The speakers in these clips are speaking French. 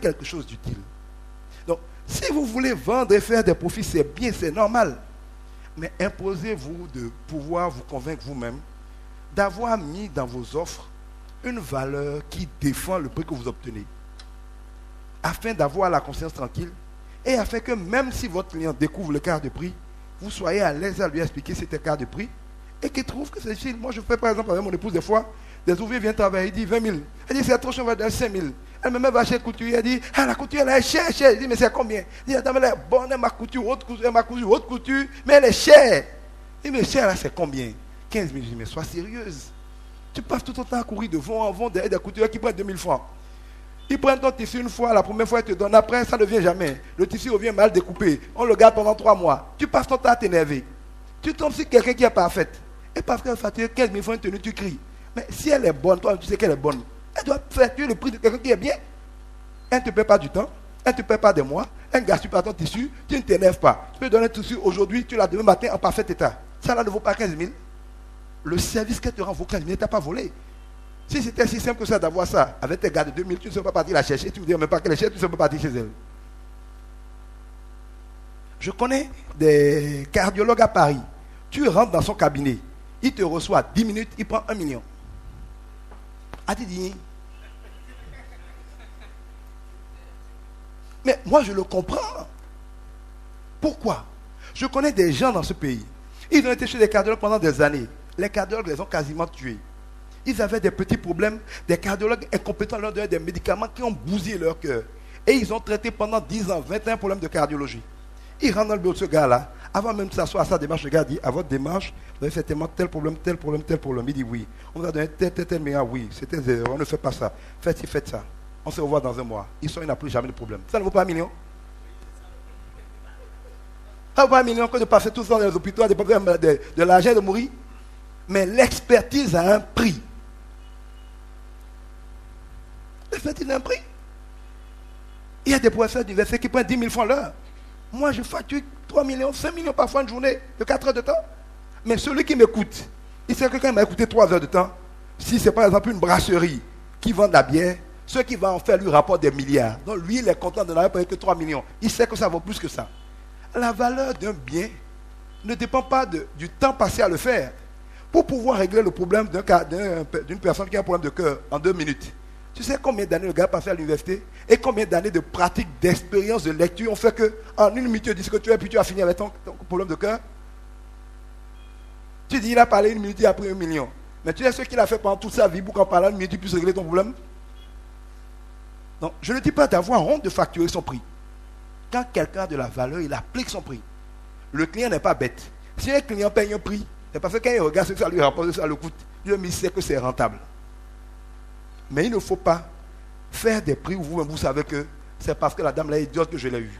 quelque chose d'utile. Donc, si vous voulez vendre et faire des profits, c'est bien, c'est normal. Mais imposez-vous de pouvoir vous convaincre vous-même d'avoir mis dans vos offres une valeur qui défend le prix que vous obtenez, afin d'avoir la conscience tranquille et afin que même si votre client découvre le quart de prix, vous soyez à l'aise à lui expliquer cet écart de prix et qu'il trouve que c'est difficile. Moi, je fais par exemple avec mon épouse des fois, des ouvriers viennent travailler, il dit 20 000. Elle dit c'est trop cher, on va donner 5 000. Elle me met va chez le couturier, elle dit ah, la couture elle est chère. Je dis mais c'est combien? Elle dit la dame elle est bonne, elle m'a coutu haute couture, mais elle est chère. Je dis mais chère là c'est combien? 15 000. Je dis mais sois sérieuse. Tu passes tout ton temps à courir de vent en vent derrière des couturiers qui prennent 2 000 francs. Ils prennent ton tissu une fois, la première fois ils te donnent, après ça ne vient jamais. Le tissu revient mal découpé, on le garde pendant 3 mois. Tu passes ton temps à t'énerver. Tu tombes sur quelqu'un qui est parfaite. Et parce qu'elle fatigué 15 000 francs une tenue, tu cries. Mais si elle est bonne, toi tu sais qu'elle est bonne. Elle doit faire tuer le prix de quelqu'un qui est bien. Elle ne te paie pas du temps, elle ne te paie pas des mois, elle ne gaspille pas ton tissu, tu ne t'énerves pas. Tu peux donner un tissu aujourd'hui, tu l'as demain matin en parfait état. Ça là ne vaut pas 15 000. Le service qu'elle te rend vaut 15 000, tu n'as pas volé. Si c'était si simple que ça d'avoir ça, avec tes gars de 2000, tu ne serais pas parti la chercher, tu ne me dirais même pas qu'elle est chère, tu ne serais pas parti chez elle. Je connais des cardiologues à Paris. Tu rentres dans son cabinet, il te reçoit 10 minutes, il prend 1 million. A tu dit? Mais moi je le comprends. Pourquoi? Je connais des gens dans ce pays. Ils ont été chez des cardiologues pendant des années. Les cardiologues les ont quasiment tués. Ils avaient des petits problèmes. Des cardiologues incompétents leur donnaient des médicaments qui ont bousillé leur cœur. Et ils ont traité pendant 10 ans, 20 ans un problème de cardiologie. Ils rentrent dans le bureau de ce gars-là. Avant même de s'asseoir à sa démarche, le gars dit, à votre démarche, vous avez certainement tel problème, tel problème, tel problème. Il dit oui. On vous a donné tel, mais oui, c'était zéro, on ne fait pas ça. Faites ça. On se revoit dans un mois. Il n'a plus jamais de problème. Ça ne vaut pas 1 million. Ça ne vaut pas 1 million que de passer tout ça dans les hôpitaux, de l'argent de mourir. Mais l'expertise a un prix. L'expertise a un prix. Il y a des professeurs d'université qui prennent 10 000 francs l'heure. Moi, je facture 3 millions, 5 millions parfois une journée de 4 heures de temps. Mais celui qui m'écoute, il sait que quand il m'a écouté 3 heures de temps, si c'est par exemple une brasserie qui vend de la bière, ceux qui vont en faire lui rapportent des milliards. Donc lui, il est content de n'avoir payé que 3 millions. Il sait que ça vaut plus que ça. La valeur d'un bien ne dépend pas du temps passé à le faire. Pour pouvoir régler le problème d'une personne qui a un problème de cœur en 2 minutes, tu sais combien d'années le gars a passé à l'université et combien d'années de pratique, d'expérience, de lecture ont fait qu'en 1 minute, tu dis ce que tu es, puis tu as fini avec ton problème de cœur. Tu dis, il a parlé 1 minute, il a pris 1 million. Mais tu sais ce qu'il a fait pendant toute sa vie pour qu'en parlant 1 minute, tu puisses régler ton problème? Non, je ne dis pas d'avoir honte de facturer son prix. Quand quelqu'un a de la valeur, il applique son prix. Le client n'est pas bête. Si un client paye un prix, c'est parce que quand il regarde ce que ça lui rapporte, ce que ça le coûte, il sait que c'est rentable. Mais il ne faut pas faire des prix où vous-même vous savez que c'est parce que la dame est idiote que je l'ai eu.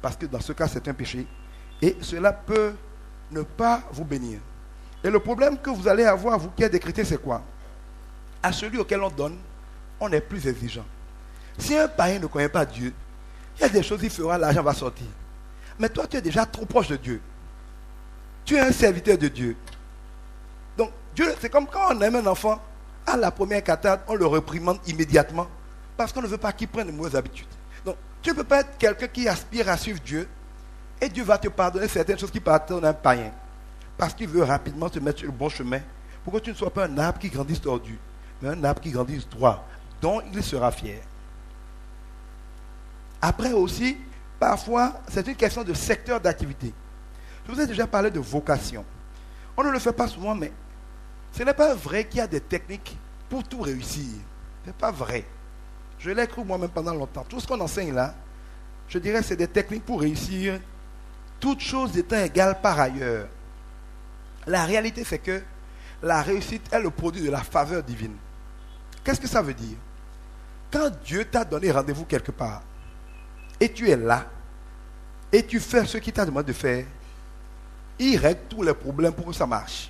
Parce que dans ce cas, c'est un péché. Et cela peut ne pas vous bénir. Et le problème que vous allez avoir, vous qui êtes décrété, c'est quoi? À celui auquel on donne, on est plus exigeant. Si un païen ne connaît pas Dieu, il y a des choses qu'il fera, l'argent va sortir. Mais toi, tu es déjà trop proche de Dieu. Tu es un serviteur de Dieu. Donc, Dieu, c'est comme quand on aime un enfant, à la première cataracte, on le réprimande immédiatement parce qu'on ne veut pas qu'il prenne de mauvaises habitudes. Donc, tu ne peux pas être quelqu'un qui aspire à suivre Dieu et Dieu va te pardonner certaines choses qui pardonnent un païen parce qu'il veut rapidement te mettre sur le bon chemin pour que tu ne sois pas un arbre qui grandisse tordu, mais un arbre qui grandisse droit, dont il sera fier. Après aussi, parfois, c'est une question de secteur d'activité. Je vous ai déjà parlé de vocation. On ne le fait pas souvent, mais ce n'est pas vrai qu'il y a des techniques pour tout réussir. Ce n'est pas vrai. Je l'ai cru moi-même pendant longtemps. Tout ce qu'on enseigne là, je dirais que c'est des techniques pour réussir, toutes choses étant égales par ailleurs. La réalité, c'est que la réussite est le produit de la faveur divine. Qu'est-ce que ça veut dire? Quand Dieu t'a donné rendez-vous quelque part, et tu es là, et tu fais ce qu'il t'a demandé de faire, il règle tous les problèmes pour que ça marche.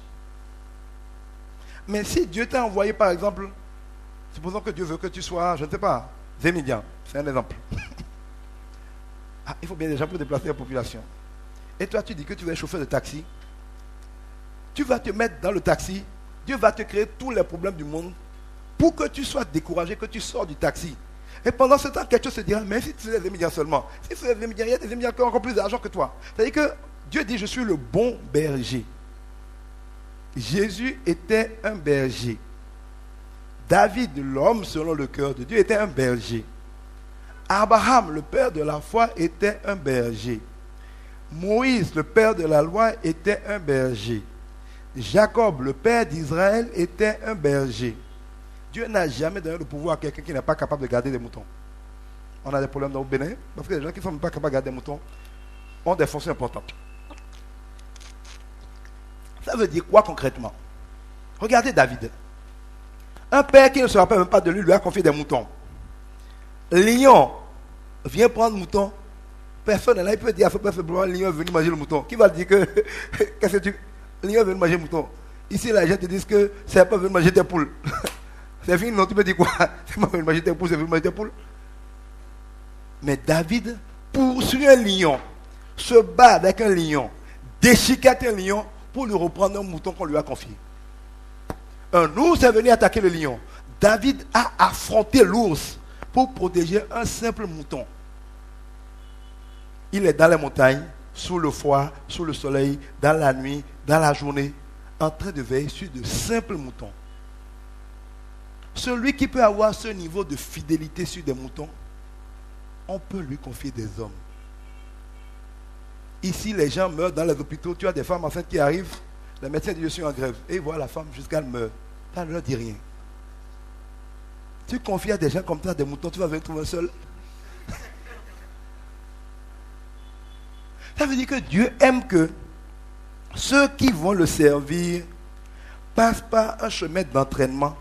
Mais si Dieu t'a envoyé, par exemple, supposons que Dieu veut que tu sois, je ne sais pas, Zémidian, c'est un exemple. Il faut bien des gens pour déplacer la population. Et toi, tu dis que tu veux être chauffeur de taxi. Tu vas te mettre dans le taxi. Dieu va te créer tous les problèmes du monde pour que tu sois découragé, que tu sors du taxi. Et pendant ce temps, quelque chose se dira, mais si tu es les Midian seulement, si tu es les Midian, il y a des Midian qui ont encore plus d'argent que toi. C'est-à-dire que Dieu dit, je suis le bon berger. Jésus était un berger. David, l'homme selon le cœur de Dieu, était un berger. Abraham, le père de la foi, était un berger. Moïse, le père de la loi, était un berger. Jacob, le père d'Israël, était un berger. Dieu n'a jamais donné le pouvoir à quelqu'un qui n'est pas capable de garder des moutons. On a des problèmes dans le Bénin, parce que les gens qui ne sont pas capables de garder des moutons ont des fonctions importantes. Ça veut dire quoi concrètement? Regardez David. Un père qui ne se rappelle même pas de lui a confié des moutons. Lion vient prendre mouton. Personne là, il peut dire, lion est venu manger le mouton. Qui va dire que, qu'est-ce que tu... Lion est venu manger le mouton. Ici, les gens te disent que c'est pas venu manger tes poules. C'est fini, non, tu peux dire quoi? C'est pas venu manger tes poules, c'est venu manger tes poules. Mais David poursuit un lion, se bat avec un lion, déchiquette un lion pour lui reprendre un mouton qu'on lui a confié. Un ours est venu attaquer le lion. David a affronté l'ours pour protéger un simple mouton. Il est dans les montagnes, sous le froid, sous le soleil, dans la nuit, dans la journée, en train de veiller sur de simples moutons. Celui qui peut avoir ce niveau de fidélité sur des moutons, on peut lui confier des hommes. Ici, les gens meurent dans les hôpitaux. Tu as des femmes enceintes qui arrivent. Les médecins disent, je suis en grève. Et ils voient la femme jusqu'à elle meurt. Ça ne leur dit rien. Tu confies à des gens comme ça des moutons, tu vas venir trouver un seul. Ça veut dire que Dieu aime que ceux qui vont le servir passent par un chemin d'entraînement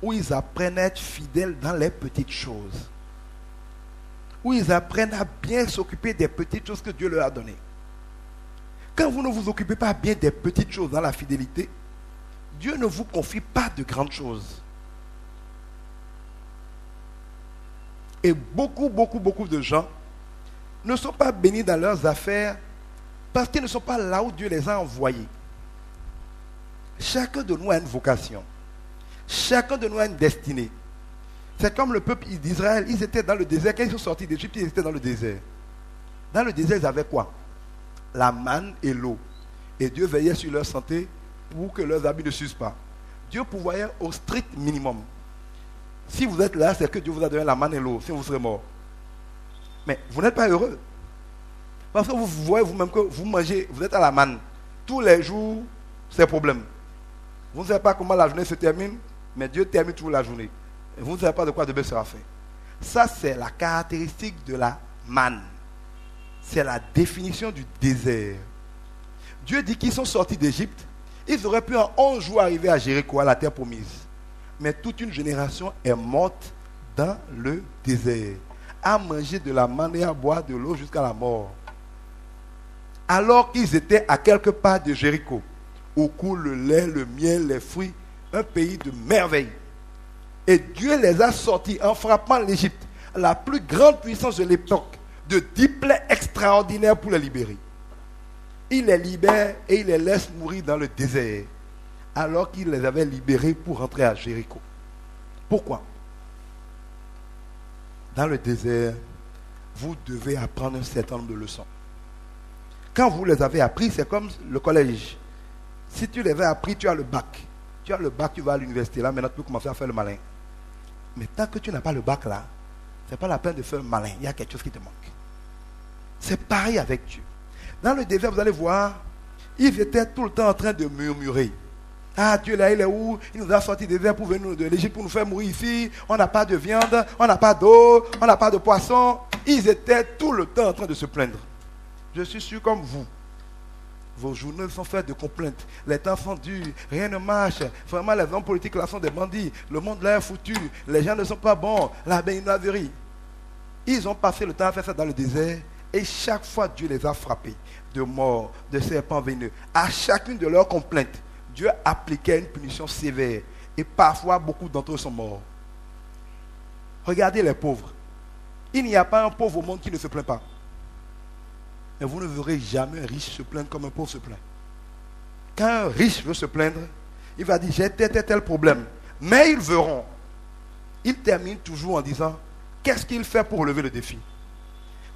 où ils apprennent à être fidèles dans les petites choses. Où ils apprennent à bien s'occuper des petites choses que Dieu leur a données. Quand vous ne vous occupez pas bien des petites choses dans la fidélité, Dieu ne vous confie pas de grandes choses. Et beaucoup de gens ne sont pas bénis dans leurs affaires parce qu'ils ne sont pas là où Dieu les a envoyés. Chacun de nous a une vocation. Chacun de nous a une destinée. C'est comme le peuple d'Israël, ils étaient dans le désert. Quand ils sont sortis d'Égypte, ils étaient dans le désert. Dans le désert, ils avaient quoi? La manne et l'eau. Et Dieu veillait sur leur santé pour que leurs habits ne s'usent pas. Dieu pourvoyait au strict minimum. Si vous êtes là, c'est que Dieu vous a donné la manne et l'eau, sinon vous serez mort. Mais vous n'êtes pas heureux. Parce que vous voyez vous-même que vous mangez, vous êtes à la manne. Tous les jours, c'est un problème. Vous ne savez pas comment la journée se termine, mais Dieu termine toujours la journée. Et vous ne savez pas de quoi demain sera fait. Ça, c'est la caractéristique de la manne. C'est la définition du désert. Dieu dit qu'ils sont sortis d'Égypte. Ils auraient pu en 11 jours arriver à Jéricho, à la terre promise. Mais toute une génération est morte dans le désert, à manger de la manne et à boire de l'eau jusqu'à la mort. Alors qu'ils étaient à quelque part de Jéricho, où coule le lait, le miel, les fruits, un pays de merveille. Et Dieu les a sortis en frappant l'Égypte, la plus grande puissance de l'époque, de 10 plaies extraordinaires pour les libérer. Il les libère et il les laisse mourir dans le désert, alors qu'il les avait libérés pour rentrer à Jéricho. Pourquoi? Dans le désert, vous devez apprendre un certain nombre de leçons. Quand vous les avez appris, c'est comme le collège. Si tu les as appris, tu as le bac. Tu as le bac, tu vas à l'université. Là, maintenant, tu peux commencer à faire le malin. Mais tant que tu n'as pas le bac là, ce n'est pas la peine de faire le malin. Il y a quelque chose qui te manque. C'est pareil avec Dieu. Dans le désert, vous allez voir, ils étaient tout le temps en train de murmurer. Ah, Dieu là, il est où? Il nous a sortis des désert pour venir de l'Égypte pour nous faire mourir ici. On n'a pas de viande, on n'a pas d'eau, on n'a pas de poisson. Ils étaient tout le temps en train de se plaindre. Je suis sûr comme vous. Vos journées sont faites de complaintes. Les temps sont durs, rien ne marche. Vraiment, les hommes politiques là sont des bandits. Le monde là est foutu. Les gens ne sont pas bons. La béninoiserie. Ils ont passé le temps à faire ça dans le désert. Et chaque fois, Dieu les a frappés de morts, de serpents venimeux. À chacune de leurs complaintes, Dieu appliquait une punition sévère. Et parfois, beaucoup d'entre eux sont morts. Regardez les pauvres. Il n'y a pas un pauvre au monde qui ne se plaint pas. Mais vous ne verrez jamais un riche se plaindre comme un pauvre se plaint. Quand un riche veut se plaindre, il va dire, j'ai tel problème. Mais ils verront. Il termine toujours en disant, qu'est-ce qu'il fait pour relever le défi?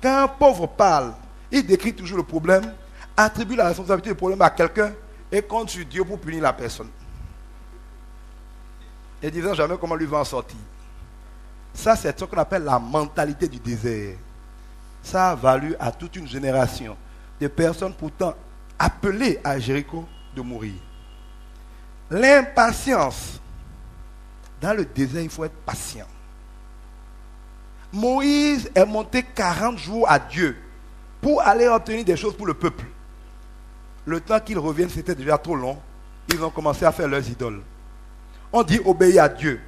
Quand un pauvre parle, il décrit toujours le problème, attribue la responsabilité du problème à quelqu'un et compte sur Dieu pour punir la personne. Et disant jamais comment lui va en sortir. Ça, c'est ce qu'on appelle la mentalité du désert. Ça a valu à toute une génération de personnes pourtant appelées à Jéricho de mourir. L'impatience. Dans le désert, il faut être patient. Moïse est monté 40 jours à Dieu pour aller obtenir des choses pour le peuple. Le temps qu'ils reviennent, c'était déjà trop long. Ils ont commencé à faire leurs idoles. On dit obéis à Dieu.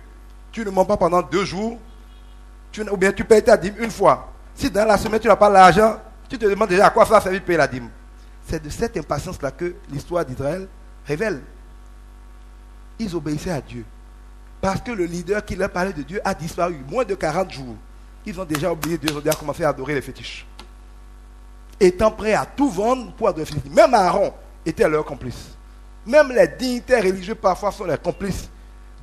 Tu ne mens pas pendant 2 jours, ou bien tu payes ta dîme une fois. Si dans la semaine tu n'as pas l'argent, tu te demandes déjà à quoi ça servir de payer la dîme. C'est de cette impatience-là que l'histoire d'Israël révèle. Ils obéissaient à Dieu. Parce que le leader qui leur parlait de Dieu a disparu. Moins de 40 jours. Ils ont déjà oublié Dieu, ils ont déjà commencé à adorer les fétiches. Étant prêts à tout vendre pour adorer les fétiches. Même Aaron était leur complice. Même les dignitaires religieux parfois sont les complices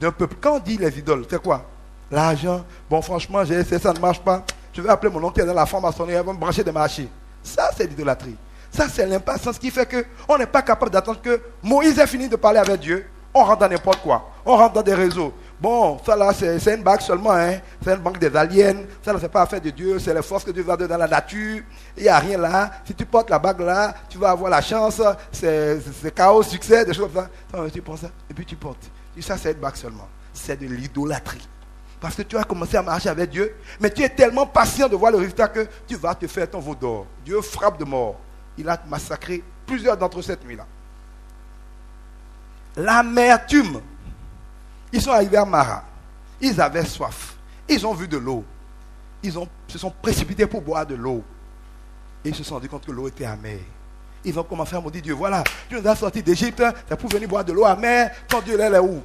d'un peuple. Quand on dit les idoles, c'est quoi? L'argent. Bon, franchement, j'ai essayé, ça ne marche pas. Je vais appeler mon oncle qui est dans la franc-maçonnerie, elle va me brancher des marchés. Ça, c'est l'idolâtrie. Ça, c'est l'impatience qui fait qu'on n'est pas capable d'attendre que Moïse ait fini de parler avec Dieu. On rentre dans n'importe quoi. On rentre dans des réseaux. Bon, ça là, c'est une banque seulement. Hein. C'est une banque des aliens. Ça, c'est pas affaire de Dieu. C'est les forces que Dieu va donner dans la nature. Il n'y a rien là. Si tu portes la bague là, tu vas avoir la chance. C'est chaos, succès, des choses comme ça. Tu prends ça et puis tu portes. Et ça, c'est une bague seulement. C'est de l'idolâtrie. Parce que tu as commencé à marcher avec Dieu, mais tu es tellement patient de voir le résultat que tu vas te faire ton veau d'or. Dieu frappe de mort. Il a massacré plusieurs d'entre eux cette nuit-là. L'amertume. Ils sont arrivés à Mara. Ils avaient soif. Ils ont vu de l'eau. Ils se sont précipités pour boire de l'eau. Et ils se sont rendus compte que l'eau était amère. Ils ont commencé à maudire Dieu. Voilà, tu nous as sortis d'Égypte, c'est pour venir boire de l'eau amère. Ton Dieu, elle est où?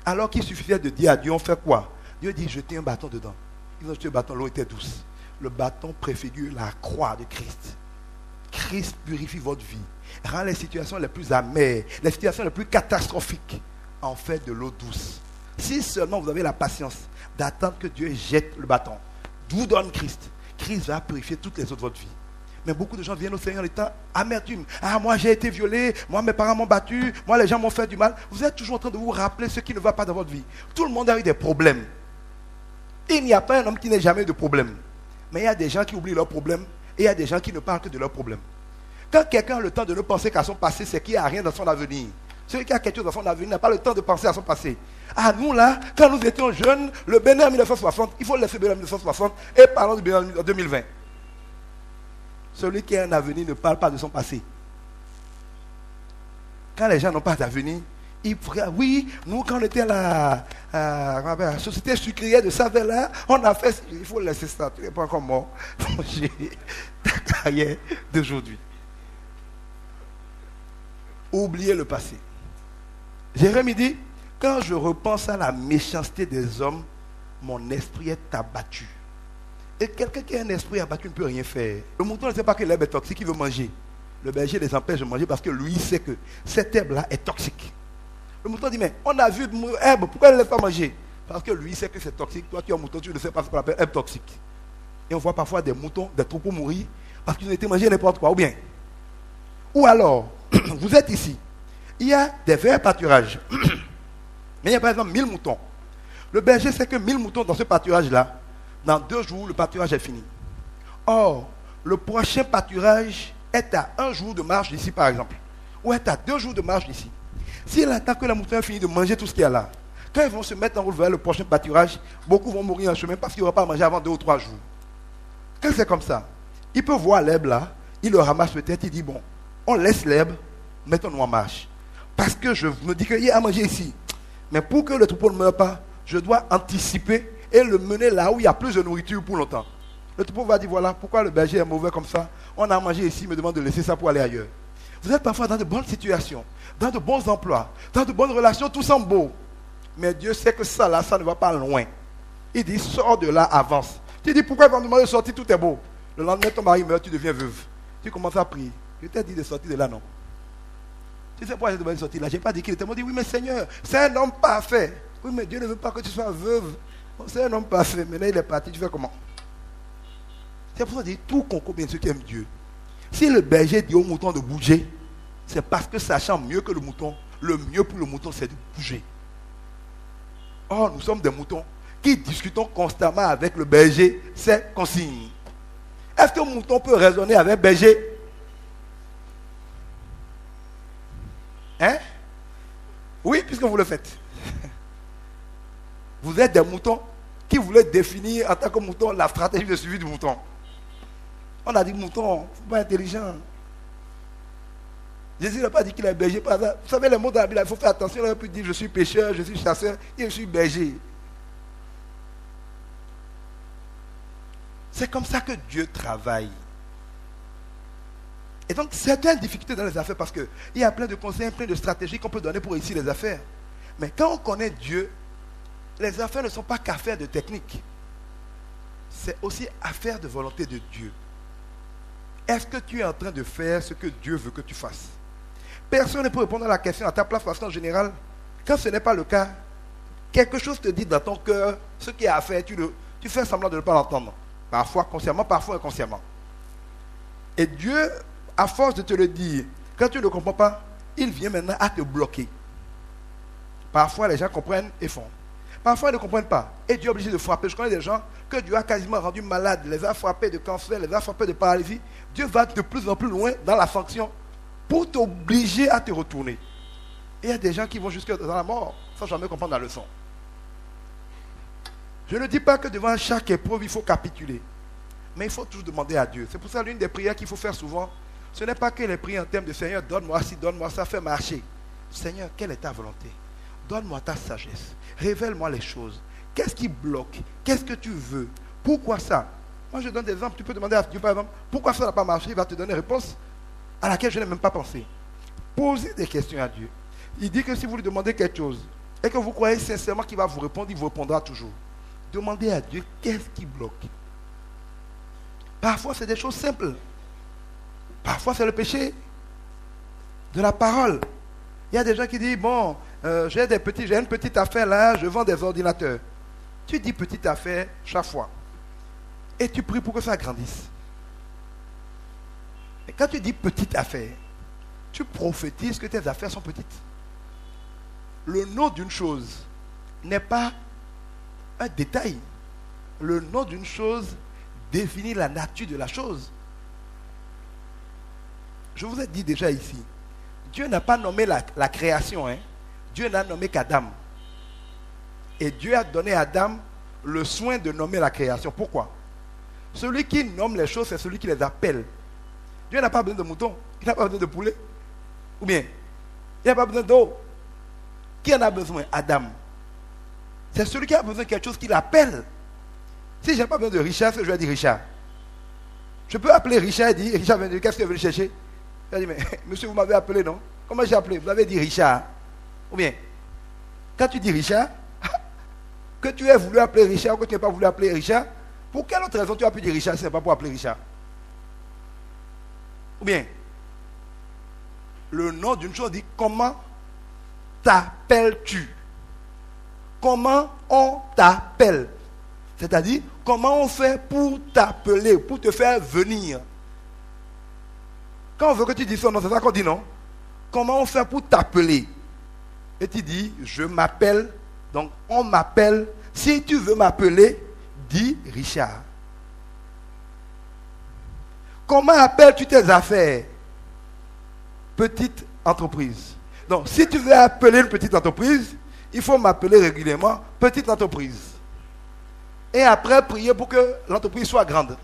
Alors qu'il suffisait de dire à Dieu, on fait quoi? Dieu dit, jetez un bâton dedans. Ils ont jeté un bâton, l'eau était douce. Le bâton préfigure la croix de Christ. Christ purifie votre vie, rend les situations les plus amères, les situations les plus catastrophiques, en fait de l'eau douce. Si seulement vous avez la patience d'attendre que Dieu jette le bâton, vous donne Christ, Christ va purifier toutes les autres de votre vie. Mais beaucoup de gens viennent au Seigneur en étant amertume. Ah, moi j'ai été violé, moi mes parents m'ont battu, moi les gens m'ont fait du mal. Vous êtes toujours en train de vous rappeler ce qui ne va pas dans votre vie. Tout le monde a eu des problèmes. Il n'y a pas un homme qui n'ait jamais eu de problème. Mais il y a des gens qui oublient leurs problèmes et il y a des gens qui ne parlent que de leurs problèmes. Quand quelqu'un a le temps de ne penser qu'à son passé, c'est qu'il n'y a rien dans son avenir. Celui qui a quelque chose dans son avenir n'a pas le temps de penser à son passé. Ah, nous là, quand nous étions jeunes, le Bénin en 1960, il faut laisser le Bénin en 1960 et parlons du Bénin en 2020. Celui qui a un avenir ne parle pas de son passé. Quand les gens n'ont pas d'avenir, ils pourraient, oui, nous quand on était à la société sucrière de Savella, on a fait, il faut laisser ça, tu n'es pas encore mort. J'ai ta carrière d'aujourd'hui. Oubliez le passé. Jérémie dit, quand je repense à la méchanceté des hommes, mon esprit est abattu. Et quelqu'un qui a un esprit abattu ne peut rien faire. Le mouton ne sait pas que l'herbe est toxique, il veut manger. Le berger les empêche de manger parce que lui sait que cette herbe-là est toxique. Le mouton dit, mais on a vu une herbe, pourquoi elle ne laisse pas manger? Parce que lui sait que c'est toxique. Toi, tu es un mouton, tu ne sais pas ce qu'on appelle herbe toxique. Et on voit parfois des moutons, des troupeaux mourir parce qu'ils ont été mangés n'importe quoi. Ou bien, ou alors, vous êtes ici, il y a des verts pâturages. Mais il y a par exemple 1000 moutons. Le berger sait que 1000 moutons dans ce pâturage-là, dans 2 jours, le pâturage est fini. Or, le prochain pâturage est à 1 jour de marche d'ici, par exemple. Ou est à 2 jours de marche d'ici. S'il attend que les moutons aient fini de manger tout ce qu'il y a là, quand ils vont se mettre en route vers le prochain pâturage, beaucoup vont mourir en chemin parce qu'ils n'auront pas à manger avant 2 ou 3 jours. Quand c'est comme ça, il peut voir l'herbe là, il le ramasse peut-être, il dit, bon, on laisse l'herbe, mettons-nous en marche. Parce que je me dis qu'il y a à manger ici. Mais pour que le troupeau ne meure pas, je dois anticiper et le mener là où il y a plus de nourriture pour longtemps. Le troupeau va dire, voilà, pourquoi le berger est mauvais comme ça? On a mangé ici, il me demande de laisser ça pour aller ailleurs. Vous êtes parfois dans de bonnes situations, dans de bons emplois, dans de bonnes relations, tout semble beau. Mais Dieu sait que ça là, ça ne va pas loin. Il dit, sors de là, avance. Tu dis, pourquoi il va me demander de sortir, tout est beau. Le lendemain, ton mari meurt, tu deviens veuve. Tu commences à prier. Je t'ai dit de sortir de là, non? Tu sais pourquoi j'ai demandé de sortir là? Je n'ai pas dit qu'il était mort. Il dit, oui, mais Seigneur, c'est un homme parfait. Oui, mais Dieu ne veut pas que tu sois veuve C'est un homme parfait. Maintenant, il est parti. Tu fais comment? C'est pour ça que je dis tout concourt bien ceux qui aiment Dieu. Si le berger dit au mouton de bouger, c'est parce que sachant mieux que le mouton, le mieux pour le mouton, c'est de bouger. Or, nous sommes des moutons qui discutons constamment avec le berger ses consignes. Est-ce que le mouton peut raisonner avec le berger? Hein? Oui, puisque vous le faites. Vous êtes des moutons qui voulaient définir en tant que mouton la stratégie de suivi du mouton. On a dit mouton, il ne faut pas être intelligent. Jésus n'a pas dit qu'il est berger par hasard. Vous savez les mots de la Bible, il faut faire attention. Il aurait pu dire je suis pêcheur, je suis chasseur et je suis berger. C'est comme ça que Dieu travaille. Et donc, certaines difficultés dans les affaires, parce qu'il y a plein de conseils, plein de stratégies qu'on peut donner pour réussir les affaires. Mais quand on connaît Dieu, les affaires ne sont pas qu'affaires de technique. C'est aussi affaire de volonté de Dieu. Est-ce que tu es en train de faire ce que Dieu veut que tu fasses? Personne ne peut répondre à la question à ta place, parce qu'en général, quand ce n'est pas le cas, quelque chose te dit dans ton cœur, ce qui est à faire, tu fais semblant de ne pas l'entendre. Parfois consciemment, parfois inconsciemment. Et Dieu, à force de te le dire, quand tu ne le comprends pas, il vient maintenant à te bloquer. Parfois, les gens comprennent et font. Parfois, ils ne comprennent pas. Et Dieu est obligé de frapper. Je connais des gens que Dieu a quasiment rendus malades, les a frappés de cancer, les a frappés de paralysie. Dieu va de plus en plus loin dans la sanction pour t'obliger à te retourner. Et il y a des gens qui vont jusque dans la mort sans jamais comprendre la leçon. Je ne dis pas que devant chaque épreuve, il faut capituler. Mais il faut toujours demander à Dieu. C'est pour ça l'une des prières qu'il faut faire souvent, ce n'est pas que les prières en termes de Seigneur, donne-moi ci, donne-moi ça, fais marcher. Seigneur, quelle est ta volonté? Donne-moi ta sagesse. Révèle-moi les choses. Qu'est-ce qui bloque? Qu'est-ce que tu veux? Pourquoi ça? Moi, je donne des exemples. Tu peux demander à Dieu, par exemple, pourquoi ça n'a pas marché? Il va te donner une réponse à laquelle je n'ai même pas pensé. Posez des questions à Dieu. Il dit que si vous lui demandez quelque chose et que vous croyez sincèrement qu'il va vous répondre, il vous répondra toujours. Demandez à Dieu qu'est-ce qui bloque. Parfois, c'est des choses simples. Parfois, c'est le péché de la parole. Il y a des gens qui disent, bon, j'ai une petite affaire là, je vends des ordinateurs. Tu dis petite affaire chaque fois. Et tu pries pour que ça grandisse. Et quand tu dis petite affaire, tu prophétises que tes affaires sont petites. Le nom d'une chose n'est pas un détail. Le nom d'une chose définit la nature de la chose. Je vous ai dit déjà ici, Dieu n'a pas nommé la création. Dieu n'a nommé qu'Adam. Et Dieu a donné à Adam le soin de nommer la création. Pourquoi? Celui qui nomme les choses, c'est celui qui les appelle. Dieu n'a pas besoin de moutons, il n'a pas besoin de poulets. Ou bien, il n'a pas besoin d'eau. Qui en a besoin? Adam. C'est celui qui a besoin de quelque chose qu'il appelle. Si je n'ai pas besoin de Richard, c'est que je vais dire Richard. Je peux appeler Richard et dire, Richard, qu'est-ce que tu veux chercher? Il dit, mais monsieur, vous m'avez appelé, non? Comment j'ai appelé? Vous avez dit Richard. Ou bien, quand tu dis Richard, que tu aies voulu appeler Richard ou que tu n'aies pas voulu appeler Richard, pour quelle autre raison tu as pu dire Richard si ce n'est pas pour appeler Richard? Ou bien, le nom d'une chose dit comment t'appelles-tu? Comment on t'appelle? C'est-à-dire, comment on fait pour t'appeler, pour te faire venir? Quand on veut que tu dises son nom, c'est ça qu'on dit, non? Comment on fait pour t'appeler? Et tu dis, je m'appelle, donc on m'appelle. Si tu veux m'appeler, dis Richard. Comment appelles-tu tes affaires? Petite entreprise. Donc, si tu veux appeler une petite entreprise, il faut m'appeler régulièrement petite entreprise. Et après, prier pour que l'entreprise soit grande.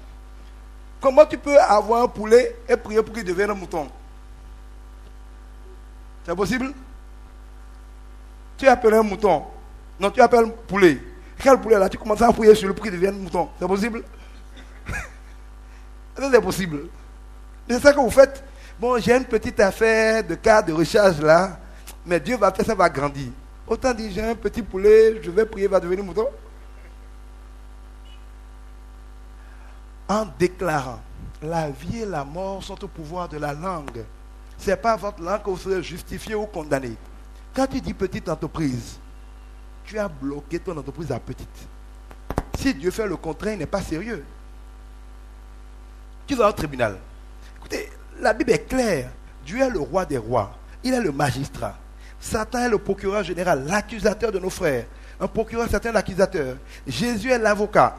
Comment tu peux avoir un poulet et prier pour qu'il devienne un mouton? C'est possible? Tu appelles un mouton. Non, tu appelles un poulet. Quel poulet là? Tu commences à prier sur le prix devienne un mouton. C'est possible? C'est possible. C'est ça que vous faites. Bon, j'ai une petite affaire de carte de recharge là, mais Dieu va faire ça, va grandir. Autant dire, j'ai un petit poulet, je vais prier, il va devenir mouton. En déclarant, la vie et la mort sont au pouvoir de la langue. Ce n'est pas votre langue que vous serez justifié ou condamné. Quand tu dis petite entreprise, tu as bloqué ton entreprise à petite. Si Dieu fait le contraire, il n'est pas sérieux. Tu vas au tribunal. Écoutez, la Bible est claire. Dieu est le roi des rois. Il est le magistrat. Satan est le procureur général, l'accusateur de nos frères. Un procureur, c'est un accusateur. Jésus est l'avocat.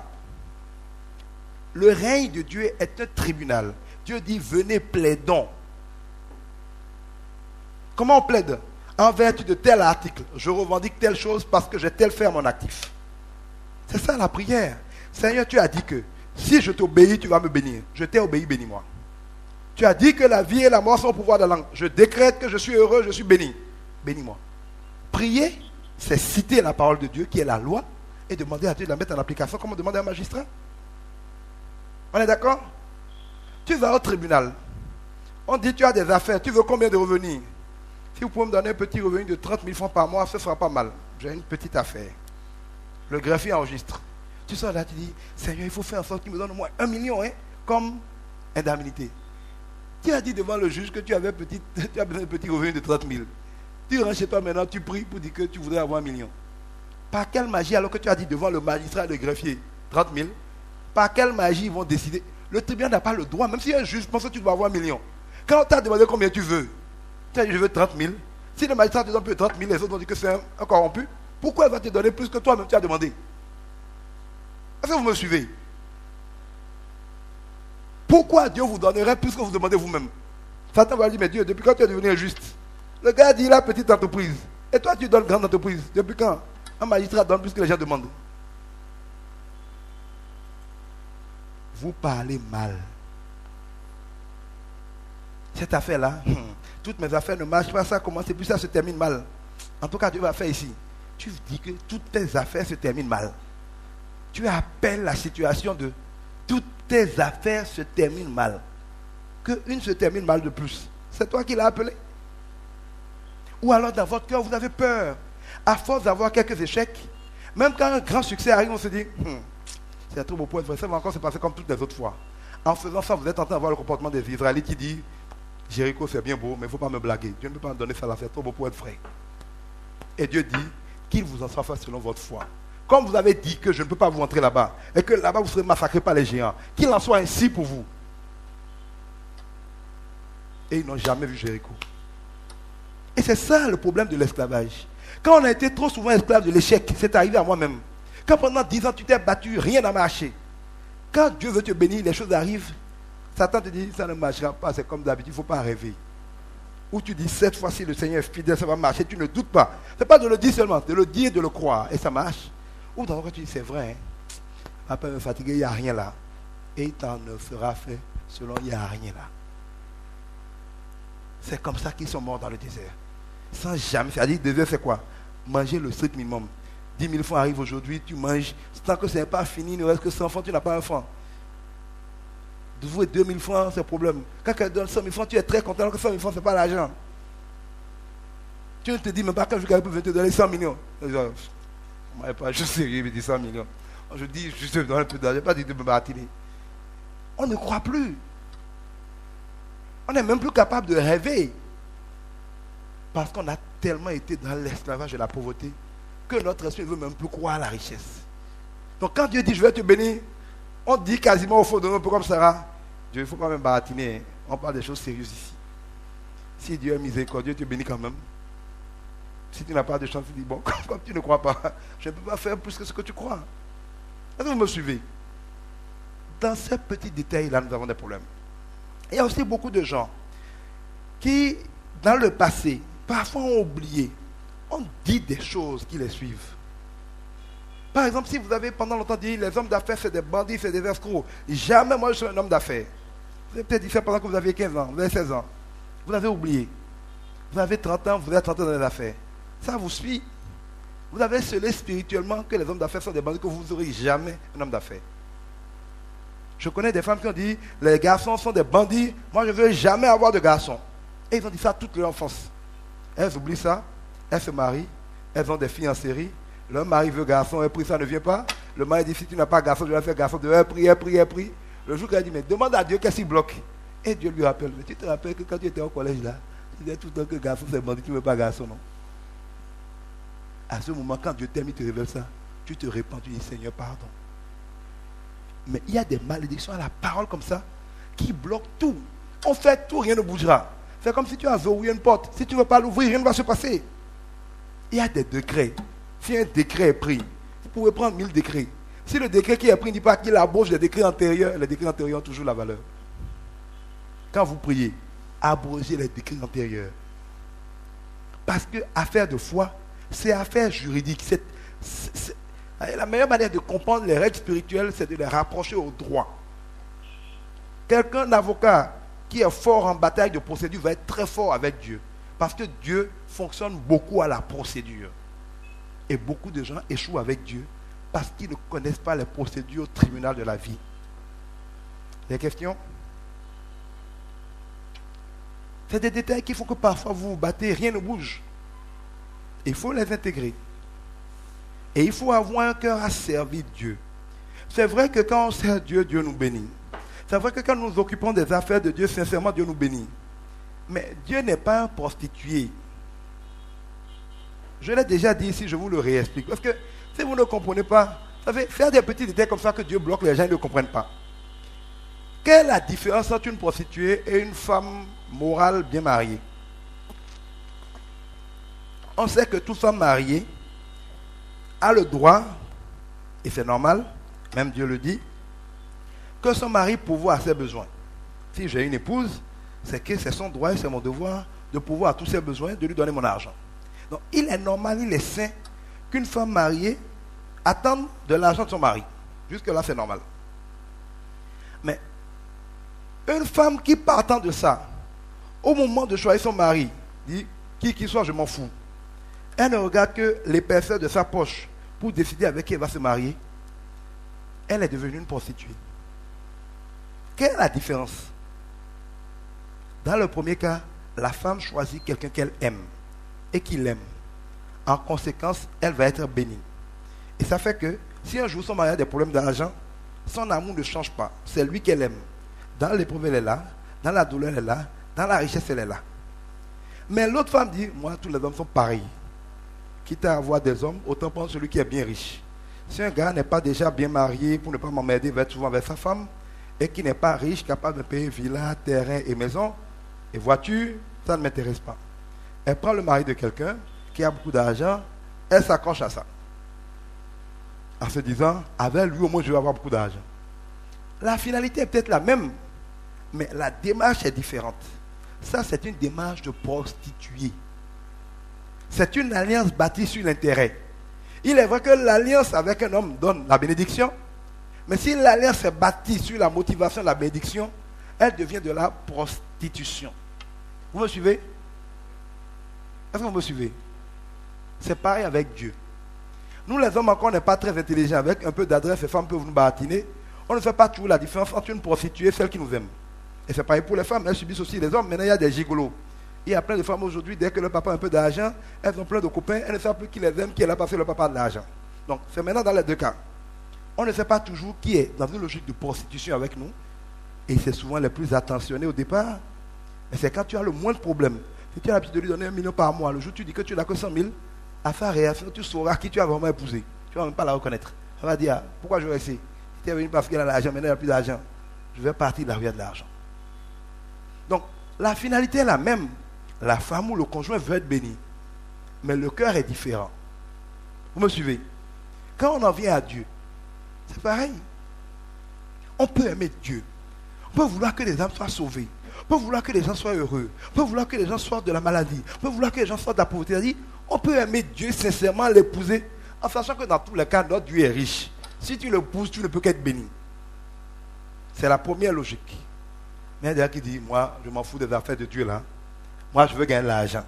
Le règne de Dieu est un tribunal. Dieu dit, venez, plaidons. Comment on plaide? En vertu de tel article, je revendique telle chose parce que j'ai tel fait à mon actif. C'est ça la prière. Seigneur, tu as dit que si je t'obéis, tu vas me bénir. Je t'ai obéi, bénis-moi. Tu as dit que la vie et la mort sont au pouvoir de la langue. Je décrète que je suis heureux, je suis béni. Bénis-moi. Prier, c'est citer la parole de Dieu qui est la loi et demander à Dieu de la mettre en application comme on demande à un magistrat. On est d'accord? Tu vas au tribunal. On dit tu as des affaires, tu veux combien de revenus? Si vous pouvez me donner un petit revenu de 30 000 francs par mois, ce sera pas mal. J'ai une petite affaire. Le greffier enregistre. Tu sors là, tu dis, Seigneur, il faut faire en sorte qu'il me donne au moins 1 million comme indemnité. Tu as dit devant le juge que tu avais tu as besoin d'un petit revenu de 30 000. Tu rentres chez toi maintenant, tu pries pour dire que tu voudrais avoir 1 million. Par quelle magie, alors que tu as dit devant le magistrat et le greffier 30 000, par quelle magie ils vont décider? Le tribunal n'a pas le droit, même si un juge pense que tu dois avoir 1 million. Quand on t'a demandé combien tu veux, tu as dit je veux 30 000. Si le magistrat te donne plus de 30 000, les autres vont dire que c'est un corrompu. Pourquoi il va te donner plus que toi-même tu as demandé? Est-ce que vous me suivez? Pourquoi Dieu vous donnerait plus que vous demandez vous-même? Satan va dire, mais Dieu, depuis quand tu es devenu injuste? Le gars dit, il a petite entreprise. Et toi, tu donnes grande entreprise. Depuis quand un magistrat donne plus que les gens demandent? Vous parlez mal. Cette affaire-là, toutes mes affaires ne marchent pas, ça commence et puis ça se termine mal. En tout cas, Dieu va faire ici. Tu dis que toutes tes affaires se terminent mal. Tu appelles la situation de toutes tes affaires se terminent mal. Qu'une se termine mal de plus. C'est toi qui l'as appelé. Ou alors dans votre cœur, vous avez peur. À force d'avoir quelques échecs, même quand un grand succès arrive, on se dit, c'est trop beau pour être vrai, ça va encore se passer comme toutes les autres fois. En faisant ça, vous êtes en train d'avoir le comportement des Israélites qui dit, Jéricho c'est bien beau, mais il ne faut pas me blaguer. Dieu ne peut pas me donner ça là, c'est trop beau pour être vrai. Et Dieu dit qu'il vous en soit fait selon votre foi. Comme vous avez dit que je ne peux pas vous entrer là-bas, et que là-bas vous serez massacrés par les géants, qu'il en soit ainsi pour vous. Et ils n'ont jamais vu Jéricho. Et c'est ça le problème de l'esclavage. Quand on a été trop souvent esclave de l'échec, c'est arrivé à moi-même. Quand pendant 10 ans tu t'es battu, rien n'a marché. Quand Dieu veut te bénir, les choses arrivent. Satan te dit, ça ne marchera pas, c'est comme d'habitude, il ne faut pas rêver. Ou tu dis, cette fois-ci le Seigneur est fidèle, ça va marcher, tu ne doutes pas. Ce n'est pas de le dire seulement, de le dire et de le croire, et ça marche. Ou dans le cas tu dis, c'est vrai, après me fatiguer, il n'y a rien là. Et il t'en fera fait selon il n'y a rien là. C'est comme ça qu'ils sont morts dans le désert. Sans jamais. C'est-à-dire, le désert, c'est quoi? Manger le strict minimum. 10 000 francs arrivent aujourd'hui, tu manges. Tant que ce n'est pas fini, il ne reste que 100 francs, tu n'as pas un franc. De vous 2 000 francs, c'est le problème. Quand quelqu'un donne 100 000 francs, tu es très content, alors que 100 000 francs, ce n'est pas l'argent. Tu ne te dis même pas quand je vais te donner 100 millions. Je sais, il me dit 100 millions. Je dis, je te donne un peu d'argent, je n'ai pas dit de me batiner. On ne croit plus. On n'est même plus capable de rêver. Parce qu'on a tellement été dans l'esclavage et la pauvreté que notre esprit ne veut même plus croire à la richesse. Donc quand Dieu dit je vais te bénir, on dit quasiment au fond de nous, un peu comme Sarah, Dieu, il ne faut pas même baratiner. On parle des choses sérieuses ici. Si Dieu est miséricordieux, Dieu te bénit quand même. Si tu n'as pas de chance, tu dis, bon, comme tu ne crois pas, je ne peux pas faire plus que ce que tu crois. Est-ce que vous me suivez? Dans ces petits détails-là, nous avons des problèmes. Il y a aussi beaucoup de gens qui, dans le passé, parfois ont oublié. On dit des choses qui les suivent. Par exemple, si vous avez pendant longtemps dit les hommes d'affaires, c'est des bandits, c'est des escrocs. Jamais moi je suis un homme d'affaires. Vous avez peut-être dit ça pendant que vous aviez 15 ans, vous avez 16 ans. Vous avez oublié. Vous avez 30 ans, vous êtes 30 ans dans les affaires. Ça vous suit. Vous avez scellé spirituellement que les hommes d'affaires sont des bandits, que vous n'aurez jamais un homme d'affaires. Je connais des femmes qui ont dit, les garçons sont des bandits, moi je ne veux jamais avoir de garçons. Et ils ont dit ça toute leur enfance. Elles oublient ça, elles se marient, elles ont des filles en série, leur mari veut garçon, elle prie, ça ne vient pas. Le mari dit, si tu n'as pas garçon, je vais faire garçon, elle prie. Le jour qu'elle dit, mais demande à Dieu qu'est-ce qui bloque. Et Dieu lui rappelle, mais tu te rappelles que quand tu étais au collège là, tu disais tout le temps que garçon c'est bandit, tu ne veux pas garçon, non? À ce moment, quand Dieu t'aime, il te révèle ça, tu te répands, tu dis, Seigneur, pardon. Mais il y a des malédictions à la parole comme ça qui bloquent tout. On fait tout, rien ne bougera. C'est comme si tu as verrouillé une porte. Si tu ne veux pas l'ouvrir, rien ne va se passer. Il y a des décrets. Si un décret est pris, vous pouvez prendre 1000 décrets. Si le décret qui est pris ne dit pas qu'il abroge les décrets antérieurs, les décrets antérieurs ont toujours la valeur. Quand vous priez, abrogez les décrets antérieurs. Parce que affaire de foi, c'est affaire juridique. La meilleure manière de comprendre les règles spirituelles, c'est de les rapprocher au droit. Quelqu'un d'avocat qui est fort en bataille de procédure va être très fort avec Dieu. Parce que Dieu fonctionne beaucoup à la procédure. Et beaucoup de gens échouent avec Dieu parce qu'ils ne connaissent pas les procédures au tribunal de la vie. Des questions? C'est des détails qui font que parfois vous vous battez, rien ne bouge. Il faut les intégrer. Et il faut avoir un cœur à servir Dieu. C'est vrai que quand on sert Dieu, Dieu nous bénit. C'est vrai que quand nous nous occupons des affaires de Dieu, sincèrement, Dieu nous bénit. Mais Dieu n'est pas un prostitué. Je l'ai déjà dit ici, je vous le réexplique. Parce que si vous ne comprenez pas, ça fait faire des petits détails comme ça que Dieu bloque, les gens ne comprennent pas. Quelle est la différence entre une prostituée et une femme morale bien mariée? On sait que toute femme mariée a le droit, et c'est normal, même Dieu le dit, que son mari pourvoie à ses besoins. Si j'ai une épouse, c'est que c'est son droit et c'est mon devoir de pourvoir à tous ses besoins, de lui donner mon argent. Donc il est normal, il est sain qu'une femme mariée attende de l'argent de son mari. Jusque-là, c'est normal. Mais une femme qui partant de ça, au moment de choisir son mari, dit, qui qu'il soit, je m'en fous. Elle ne regarde que l'épaisseur de sa poche pour décider avec qui elle va se marier. Elle est devenue une prostituée. Quelle est la différence? Dans le premier cas, la femme choisit quelqu'un qu'elle aime et qu'il aime. En conséquence, elle va être bénie. Et ça fait que si un jour son mari a des problèmes d'argent, son amour ne change pas. C'est lui qu'elle aime. Dans l'épreuve, elle est là. Dans la douleur, elle est là. Dans la richesse, elle est là. Mais l'autre femme dit, moi, tous les hommes sont pareils. Quitte à avoir des hommes, autant prendre celui qui est bien riche. Si un gars n'est pas déjà bien marié, pour ne pas m'emmerder, il va être souvent avec sa femme, et qui n'est pas riche, capable de payer villa, terrain et maison, et voiture, ça ne m'intéresse pas. Elle prend le mari de quelqu'un qui a beaucoup d'argent, elle s'accroche à ça. En se disant, avec lui au moins je vais avoir beaucoup d'argent. La finalité est peut-être la même, mais la démarche est différente. Ça, c'est une démarche de prostituée. C'est une alliance bâtie sur l'intérêt. Il est vrai que l'alliance avec un homme donne la bénédiction, mais si l'alliance est bâtie sur la motivation de la bénédiction, elle devient de la prostitution. Vous me suivez? Est-ce que vous me suivez? C'est pareil avec Dieu. Nous les hommes encore, on n'est pas très intelligents. Avec un peu d'adresse, les femmes peuvent nous baratiner. On ne fait pas toujours la différence entre une prostituée et celle qui nous aime. Et c'est pareil pour les femmes, elles subissent aussi les hommes. Maintenant, il y a des gigolos. Il y a plein de femmes aujourd'hui, dès que le papa a un peu d'argent, elles ont plein de copains, elles ne savent plus qui les aime, qui est là parce que le papa a de l'argent. Donc, c'est maintenant dans les deux cas. On ne sait pas toujours qui est dans une logique de prostitution avec nous. Et c'est souvent les plus attentionnés au départ. Mais c'est quand tu as le moins de problèmes. Si tu as l'habitude de lui donner 1 million par mois, le jour où tu dis que tu n'as que 100 000, à sa réaction, tu sauras qui tu as vraiment épousé. Tu ne vas même pas la reconnaître. Elle va dire, pourquoi je vais essayer? Si tu es venu parce qu'elle a l'argent, maintenant elle n'a plus d'argent. Je vais partir de la ruelle de l'argent. Donc, la finalité est la même. La femme ou le conjoint veut être béni. Mais le cœur est différent. Vous me suivez? Quand on en vient à Dieu, c'est pareil. On peut aimer Dieu. On peut vouloir que les âmes soient sauvées. On peut vouloir que les gens soient heureux. On peut vouloir que les gens sortent de la maladie. On peut vouloir que les gens sortent de la pauvreté. On peut aimer Dieu sincèrement, l'épouser, en sachant que dans tous les cas, notre Dieu est riche. Si tu l'épouses, tu ne peux qu'être béni. C'est la première logique. Mais il y a des gens qui disent, moi, je m'en fous des affaires de Dieu là. Moi, je veux gagner l'argent.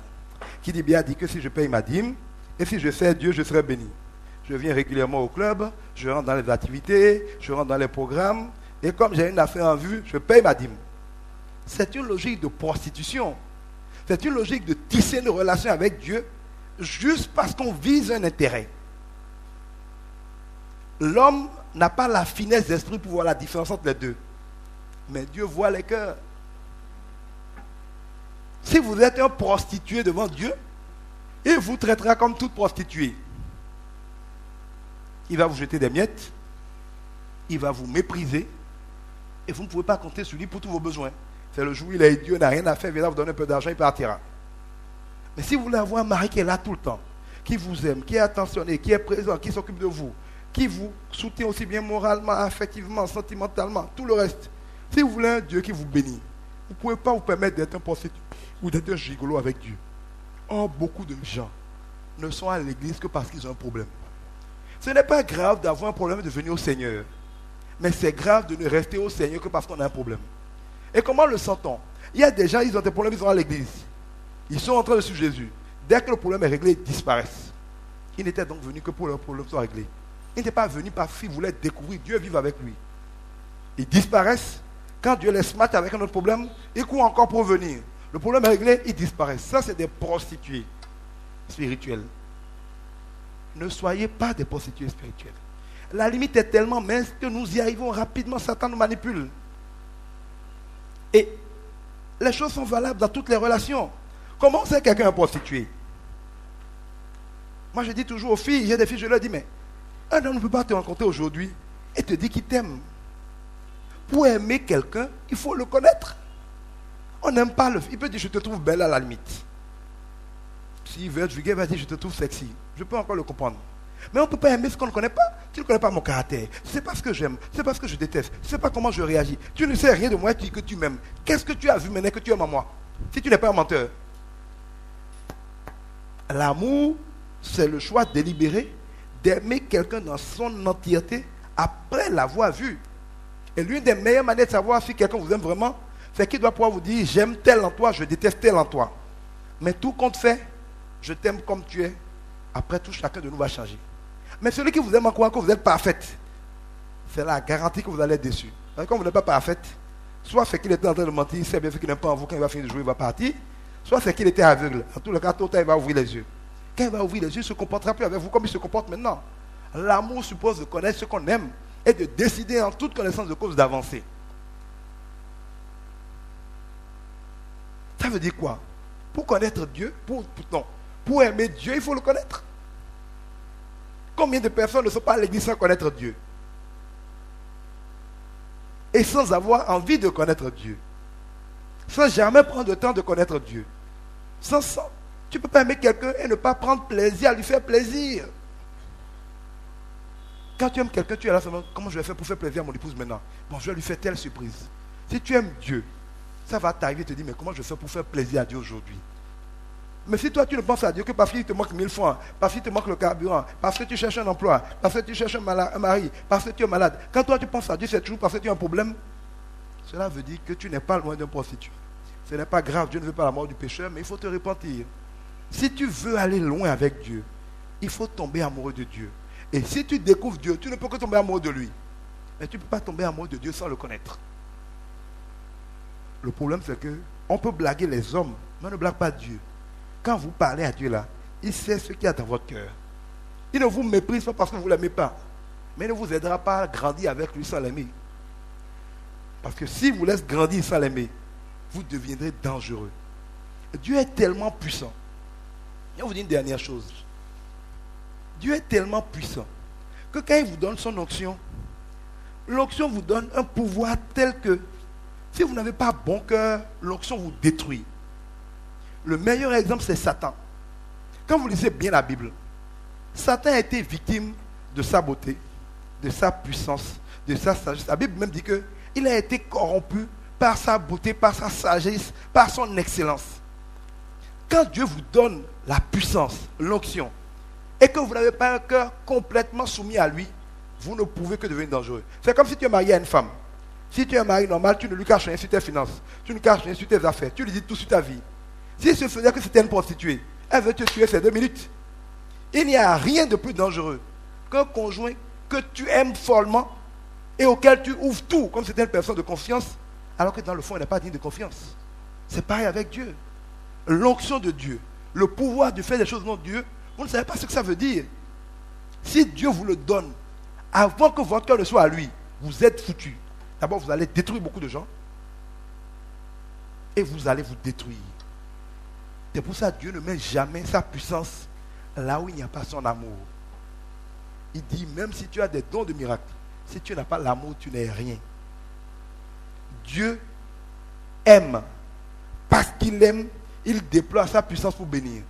Qui dit bien dit que si je paye ma dîme, et si je sers Dieu, je serai béni. Je viens régulièrement au club, je rentre dans les activités, je rentre dans les programmes, et comme j'ai une affaire en vue, je paye ma dîme. C'est une logique de prostitution. C'est une logique de tisser une relation avec Dieu juste parce qu'on vise un intérêt. L'homme n'a pas la finesse d'esprit pour voir la différence entre les deux. Mais Dieu voit les cœurs. Si vous êtes un prostitué devant Dieu, il vous traitera comme toute prostituée. Il va vous jeter des miettes. il va vous mépriser et vous ne pouvez pas compter sur lui pour tous vos besoins. C'est le jour où il est Dieu, n'a rien à faire, il viendra vous donner un peu d'argent, il partira. Mais si vous voulez avoir un mari qui est là tout le temps, qui vous aime, qui est attentionné, qui est présent, qui s'occupe de vous, qui vous soutient aussi bien moralement, affectivement, sentimentalement, tout le reste. Si vous voulez un Dieu qui vous bénit, vous ne pouvez pas vous permettre d'être un prostitué ou d'être un gigolo avec Dieu. Or, beaucoup de gens ne sont à l'église que parce qu'ils ont un problème. Ce n'est pas grave d'avoir un problème et de venir au Seigneur. Mais c'est grave de ne rester au Seigneur que parce qu'on a un problème. Et comment le sent-on? Il y a des gens, ils ont des problèmes, ils sont à l'église. Ils sont en train de suivre Jésus. Dès que le problème est réglé, ils disparaissent. Ils n'étaient donc venus que pour leur problème soit réglé. Ils n'étaient pas venus parce qu'ils voulaient découvrir Dieu vivre avec lui. Ils disparaissent. Quand Dieu les smatte avec un autre problème, ils courent encore pour venir. Le problème est réglé, ils disparaissent. Ça, c'est des prostituées spirituelles. Ne soyez pas des prostituées spirituelles. La limite est tellement mince que nous y arrivons rapidement. Satan nous manipule. Et les choses sont valables dans toutes les relations. Comment on sait que quelqu'un est prostitué? Moi, je dis toujours aux filles, j'ai des filles, je leur dis, mais un homme ne peut pas te rencontrer aujourd'hui et te dire qu'il t'aime. Pour aimer quelqu'un, il faut le connaître. On n'aime pas le... Il peut dire, je te trouve belle à la limite. S'il veut être vulgaire, il va dire, je te trouve sexy. Je peux encore le comprendre. Mais on ne peut pas aimer ce qu'on ne connaît pas. Tu ne connais pas mon caractère. Tu ne sais pas ce que j'aime. Tu ne sais pas ce que je déteste. Tu ne sais pas comment je réagis. Tu ne sais rien de moi que tu m'aimes. Qu'est-ce que tu as vu maintenant que tu aimes à moi? Si tu n'es pas un menteur. L'amour, c'est le choix délibéré d'aimer quelqu'un dans son entièreté après l'avoir vu. Et l'une des meilleures manières de savoir si quelqu'un vous aime vraiment, c'est qu'il doit pouvoir vous dire, j'aime tel en toi, je déteste tel en toi. Mais tout compte fait, je t'aime comme tu es. Après tout, chacun de nous va changer. Mais celui qui vous aime en croyant que vous êtes parfaite, c'est la garantie que vous allez être déçu. Quand vous n'êtes pas parfaite, soit c'est qu'il était en train de mentir, il sait bien qu'il n'aime pas en vous, quand il va finir de jouer, il va partir. Soit c'est qu'il était aveugle. En tout le cas, tôt ou tard, il va ouvrir les yeux. Quand il va ouvrir les yeux, il ne se comportera plus avec vous comme il se comporte maintenant. L'amour suppose de connaître ce qu'on aime et de décider en toute connaissance de cause d'avancer. Ça veut dire quoi? Pour connaître Dieu, pour aimer Dieu, il faut le connaître. Combien de personnes ne sont pas à l'église sans connaître Dieu? Et sans avoir envie de connaître Dieu. Sans jamais prendre le temps de connaître Dieu. Tu ne peux pas aimer quelqu'un et ne pas prendre plaisir à lui faire plaisir. Quand tu aimes quelqu'un, tu es là seulement, comment je vais faire pour faire plaisir à mon épouse maintenant? Bon, je vais lui faire telle surprise. Si tu aimes Dieu, ça va t'arriver et te dire, mais comment je vais faire pour faire plaisir à Dieu aujourd'hui? Mais si toi tu ne penses à Dieu que parce qu'il te manque 1000 francs, parce qu'il te manque le carburant, parce que tu cherches un emploi, parce que tu cherches un mari, parce que tu es malade, quand toi tu penses à Dieu, c'est toujours parce que tu as un problème, cela veut dire que tu n'es pas loin d'un prostitué. Ce n'est pas grave, Dieu ne veut pas la mort du pécheur, mais il faut te repentir. Si tu veux aller loin avec Dieu, il faut tomber amoureux de Dieu. Et si tu découvres Dieu, tu ne peux que tomber amoureux de lui. Mais tu ne peux pas tomber amoureux de Dieu sans le connaître. Le problème c'est que on peut blaguer les hommes, mais on ne blague pas Dieu. Quand vous parlez à Dieu là, il sait ce qu'il y a dans votre cœur. Il ne vous méprise pas parce que vous ne l'aimez pas. Mais il ne vous aidera pas à grandir avec lui sans l'aimer. Parce que si vous laissez grandir sans l'aimer, vous deviendrez dangereux. Dieu est tellement puissant. Je vais vous dire une dernière chose. Dieu est tellement puissant que quand il vous donne son onction, l'onction vous donne un pouvoir tel que si vous n'avez pas bon cœur, l'onction vous détruit. Le meilleur exemple, c'est Satan. Quand vous lisez bien la Bible, Satan a été victime de sa beauté, de sa puissance, de sa sagesse. La Bible même dit qu'il a été corrompu par sa beauté, par sa sagesse, par son excellence. Quand Dieu vous donne la puissance, l'onction, et que vous n'avez pas un cœur complètement soumis à lui, vous ne pouvez que devenir dangereux. C'est comme si tu es marié à une femme. Si tu es un mari normal, tu ne lui caches rien sur tes finances, tu ne caches rien sur tes affaires, tu lui dis tout sur ta vie. S'il se faisait que c'était une prostituée, elle veut te tuer ces 2 minutes. Il n'y a rien de plus dangereux qu'un conjoint que tu aimes follement et auquel tu ouvres tout, comme c'était une personne de confiance, alors que dans le fond, elle n'est pas digne de confiance. C'est pareil avec Dieu. L'onction de Dieu, le pouvoir de faire des choses non Dieu, vous ne savez pas ce que ça veut dire. Si Dieu vous le donne, avant que votre cœur ne soit à lui, vous êtes foutu. D'abord, vous allez détruire beaucoup de gens et vous allez vous détruire. C'est pour ça que Dieu ne met jamais sa puissance là où il n'y a pas son amour. Il dit, même si tu as des dons de miracle, Si tu n'as pas l'amour, tu n'es rien. Dieu aime. Parce qu'il aime, il déploie sa puissance pour bénir.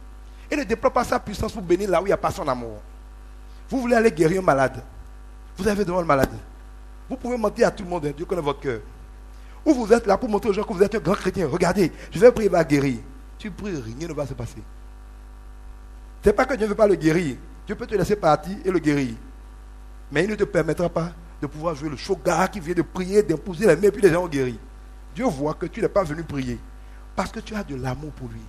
Il ne déploie pas sa puissance pour bénir là où il n'y a pas son amour. Vous voulez aller guérir un malade. Vous avez devant le malade. Vous pouvez mentir à tout le monde, hein, Dieu connaît votre cœur. Ou vous êtes là pour montrer aux gens que vous êtes un grand chrétien. Regardez, je vais prier, il va guérir. Tu pries, rien ne va se passer. Ce n'est pas que Dieu ne veut pas le guérir. Dieu peut te laisser partir et le guérir. Mais il ne te permettra pas de pouvoir jouer le shogun qui vient de prier, d'imposer les mains, et puis les gens ont guéri. Dieu voit que tu n'es pas venu prier. Parce que tu as de l'amour pour lui.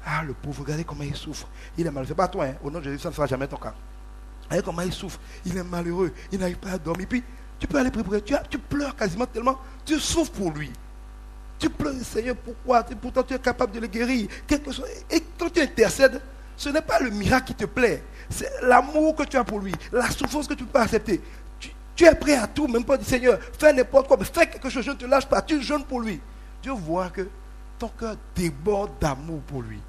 Ah, le pauvre, regardez comment il souffre. Il est malheureux. Ce n'est pas toi, hein. Au nom de Jésus, ça ne sera jamais ton cas. Regardez comment il souffre. Il est malheureux. Il n'arrive pas à dormir. Puis, tu peux aller prier. Tu pleures quasiment tellement. Tu souffres pour lui. Tu pleures, Seigneur, pourquoi? Pourtant, tu es capable de le guérir. Quelque chose. Et quand tu intercèdes, ce n'est pas le miracle qui te plaît. C'est l'amour que tu as pour lui. La souffrance que tu peux accepter. Tu es prêt à tout, même pas dire, Seigneur, fais n'importe quoi, mais fais quelque chose, je ne te lâche pas. Tu jeûnes pour lui. Dieu voit que ton cœur déborde d'amour pour lui.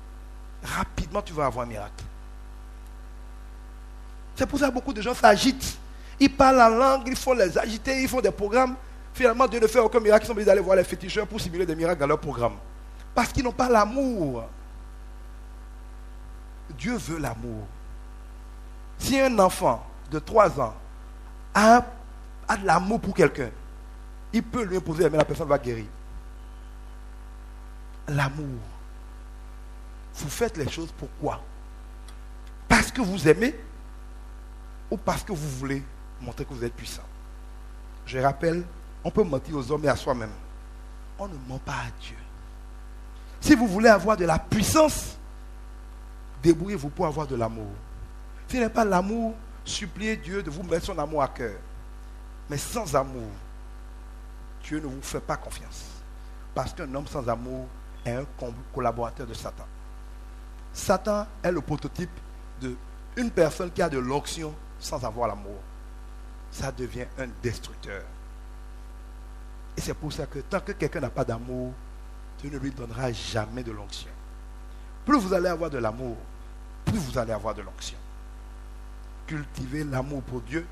Rapidement, tu vas avoir un miracle. C'est pour ça que beaucoup de gens s'agitent. Ils parlent en langue, ils font les agiter, ils font des programmes. Finalement, Dieu ne fait aucun miracle. Ils sont obligés d'aller voir les féticheurs pour simuler des miracles dans leur programme. Parce qu'ils n'ont pas l'amour. Dieu veut l'amour. Si un enfant de 3 ans a de l'amour pour quelqu'un, il peut lui imposer, mais la personne va guérir. L'amour. Vous faites les choses pourquoi? Parce que vous aimez ou parce que vous voulez montrer que vous êtes puissant? Je rappelle, on peut mentir aux hommes et à soi-même. On ne ment pas à Dieu. Si vous voulez avoir de la puissance, débrouillez-vous pour avoir de l'amour. S'il n'est pas l'amour, suppliez Dieu de vous mettre son amour à cœur. Mais sans amour, Dieu ne vous fait pas confiance. Parce qu'un homme sans amour est un collaborateur de Satan. Satan est le prototype d'une personne qui a de l'onction sans avoir l'amour. Ça devient un destructeur. Et c'est pour ça que tant que quelqu'un n'a pas d'amour, Dieu ne lui donnera jamais de l'onction. Plus vous allez avoir de l'amour, plus vous allez avoir de l'onction. Cultivez l'amour pour Dieu,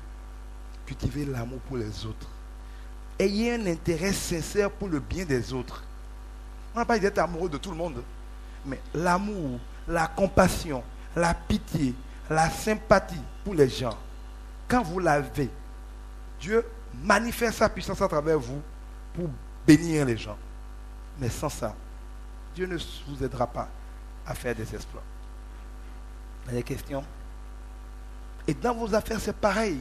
cultivez l'amour pour les autres. Ayez un intérêt sincère pour le bien des autres. On n'a pas d'être amoureux de tout le monde. Mais l'amour, la compassion, la pitié, la sympathie pour les gens, quand vous l'avez, Dieu manifeste sa puissance à travers vous pour bénir les gens. Mais sans ça, Dieu ne vous aidera pas à faire des exploits. Vous avez des questions? Et dans vos affaires, c'est pareil.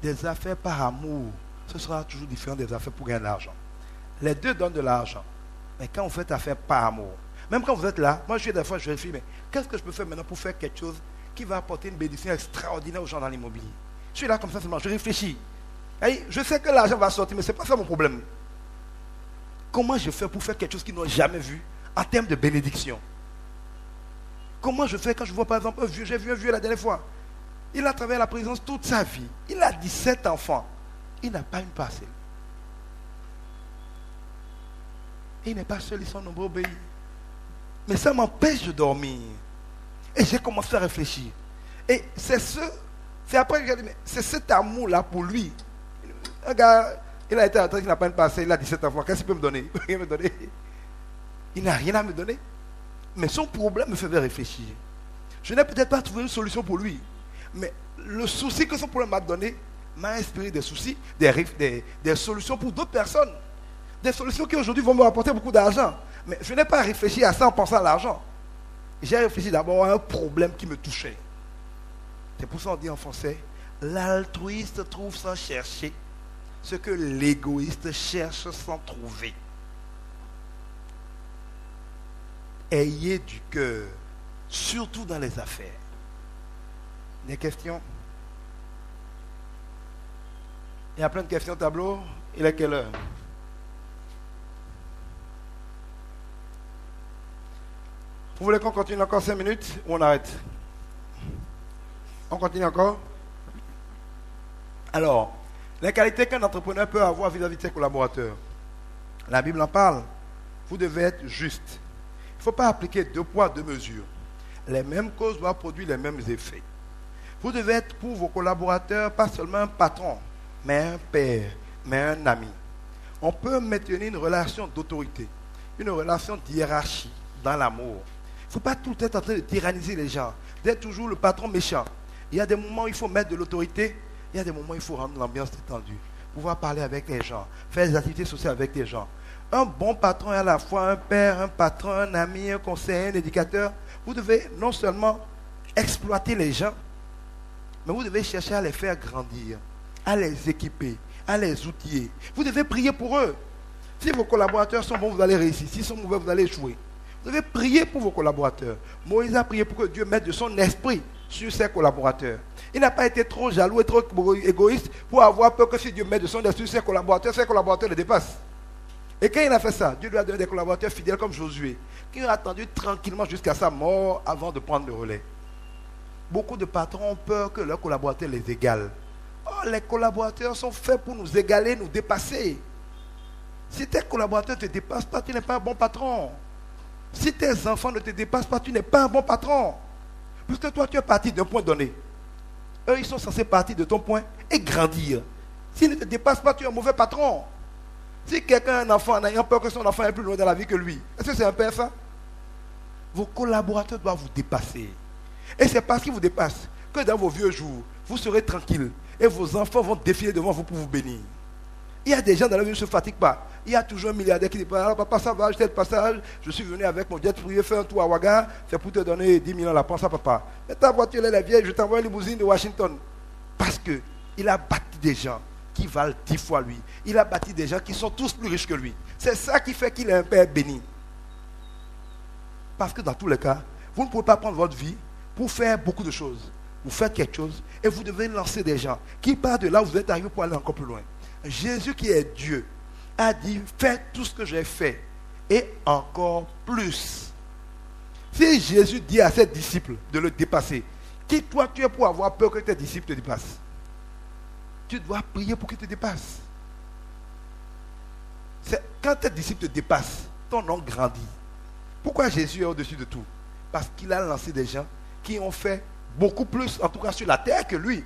Des affaires par amour, ce sera toujours différent des affaires pour gagner de l'argent. Les deux donnent de l'argent. Mais quand vous faites affaire par amour, même quand vous êtes là, moi je suis des fois, je réfléchis, mais qu'est-ce que je peux faire maintenant pour faire quelque chose qui va apporter une bénédiction extraordinaire aux gens dans l'immobilier? Je suis là comme ça seulement, je réfléchis. Et je sais que l'argent va sortir, mais ce n'est pas ça mon problème. Comment je fais pour faire quelque chose qu'ils n'ont jamais vu en termes de bénédiction? Comment je fais quand je vois par exemple un vieux, j'ai vu un vieux la dernière fois. Il a travaillé à la présidence toute sa vie. Il a 17 enfants. Il n'a pas une parcelle. Il n'est pas seul, ils sont nombreux au pays. Mais ça m'empêche de dormir. Et j'ai commencé à réfléchir. Et c'est après que j'ai dit, mais c'est cet amour-là pour lui. Un gars, il a été à il n'a pas une parcelle, il a 17 enfants. Qu'est-ce qu'il peut me donner? Il peut rien me donner. Il n'a rien à me donner. Mais son problème me faisait réfléchir. Je n'ai peut-être pas trouvé une solution pour lui. Mais le souci que son problème m'a donné m'a inspiré des soucis, des solutions pour d'autres personnes. Des solutions qui aujourd'hui vont me rapporter beaucoup d'argent. Mais je n'ai pas réfléchi à ça en pensant à l'argent. J'ai réfléchi d'abord à un problème qui me touchait. C'est pour ça qu'on dit en français, l'altruiste trouve sans chercher ce que l'égoïste cherche sans trouver. Ayez du cœur, surtout dans les affaires. Des questions? Il y a plein de questions au tableau. Il est quelle heure? Vous voulez qu'on continue encore 5 minutes ou on arrête? On continue encore? Alors, les qualités qu'un entrepreneur peut avoir vis-à-vis de ses collaborateurs. La Bible en parle. Vous devez être juste. Il ne faut pas appliquer 2 poids, 2 mesures. Les mêmes causes doivent produire les mêmes effets. Vous devez être pour vos collaborateurs pas seulement un patron, mais un père, mais un ami. On peut maintenir une relation d'autorité, une relation de hiérarchie dans l'amour. Il ne faut pas tout le temps être en train de tyranniser les gens, d'être toujours le patron méchant. Il y a des moments où il faut mettre de l'autorité, il y a des moments où il faut rendre l'ambiance détendue, pouvoir parler avec les gens, faire des activités sociales avec les gens. Un bon patron est à la fois un père, un patron, un ami, un conseiller, un éducateur. Vous devez non seulement exploiter les gens, mais vous devez chercher à les faire grandir, à les équiper, à les outiller. Vous devez prier pour eux. Si vos collaborateurs sont bons, vous allez réussir. S'ils sont mauvais, vous allez échouer. Vous devez prier pour vos collaborateurs. Moïse a prié pour que Dieu mette de son esprit sur ses collaborateurs. Il n'a pas été trop jaloux et trop égoïste pour avoir peur que si Dieu met de son esprit sur ses collaborateurs le dépassent. Et quand il a fait ça, Dieu lui a donné des collaborateurs fidèles comme Josué, qui ont attendu tranquillement jusqu'à sa mort avant de prendre le relais. Beaucoup de patrons ont peur que leurs collaborateurs les égalent. Oh, les collaborateurs sont faits pour nous égaler, nous dépasser. Si tes collaborateurs ne te dépassent pas, tu n'es pas un bon patron. Si tes enfants ne te dépassent pas, tu n'es pas un bon patron. Puisque toi, tu es parti d'un point donné. Eux, ils sont censés partir de ton point et grandir. S'ils ne te dépassent pas, tu es un mauvais patron. Si quelqu'un a un enfant en ayant peur que son enfant est plus loin dans la vie que lui, est-ce que c'est un père ça? Vos collaborateurs doivent vous dépasser. Et c'est parce qu'ils vous dépassent que dans vos vieux jours, vous serez tranquille et vos enfants vont défiler devant vous pour vous bénir. Il y a des gens dans la vie qui ne se fatiguent pas. Il y a toujours un milliardaire qui dit alors papa, ça va, j'étais le passage, je suis venu avec mon jet privé faire un tour à Ouaga, c'est pour te donner 10 000 la pense à papa. Mais ta voiture elle est vieille, je t'envoie une limousine de Washington. Parce qu'il a bâti des gens qui valent 10 fois lui. Il a bâti des gens qui sont tous plus riches que lui. C'est ça qui fait qu'il est un père béni. Parce que dans tous les cas, vous ne pouvez pas prendre votre vie pour faire beaucoup de choses. Vous faites quelque chose et vous devez lancer des gens qui partent de là où vous êtes arrivé pour aller encore plus loin. Jésus qui est Dieu a dit, faites tout ce que j'ai fait et encore plus. Si Jésus dit à ses disciples de le dépasser, qui toi tu es pour avoir peur que tes disciples te dépassent? Tu dois prier pour qu'ils te dépassent. Quand tes disciples te dépassent, ton nom grandit. Pourquoi Jésus est au-dessus de tout? Parce qu'il a lancé des gens qui ont fait beaucoup plus, en tout cas sur la terre, que lui.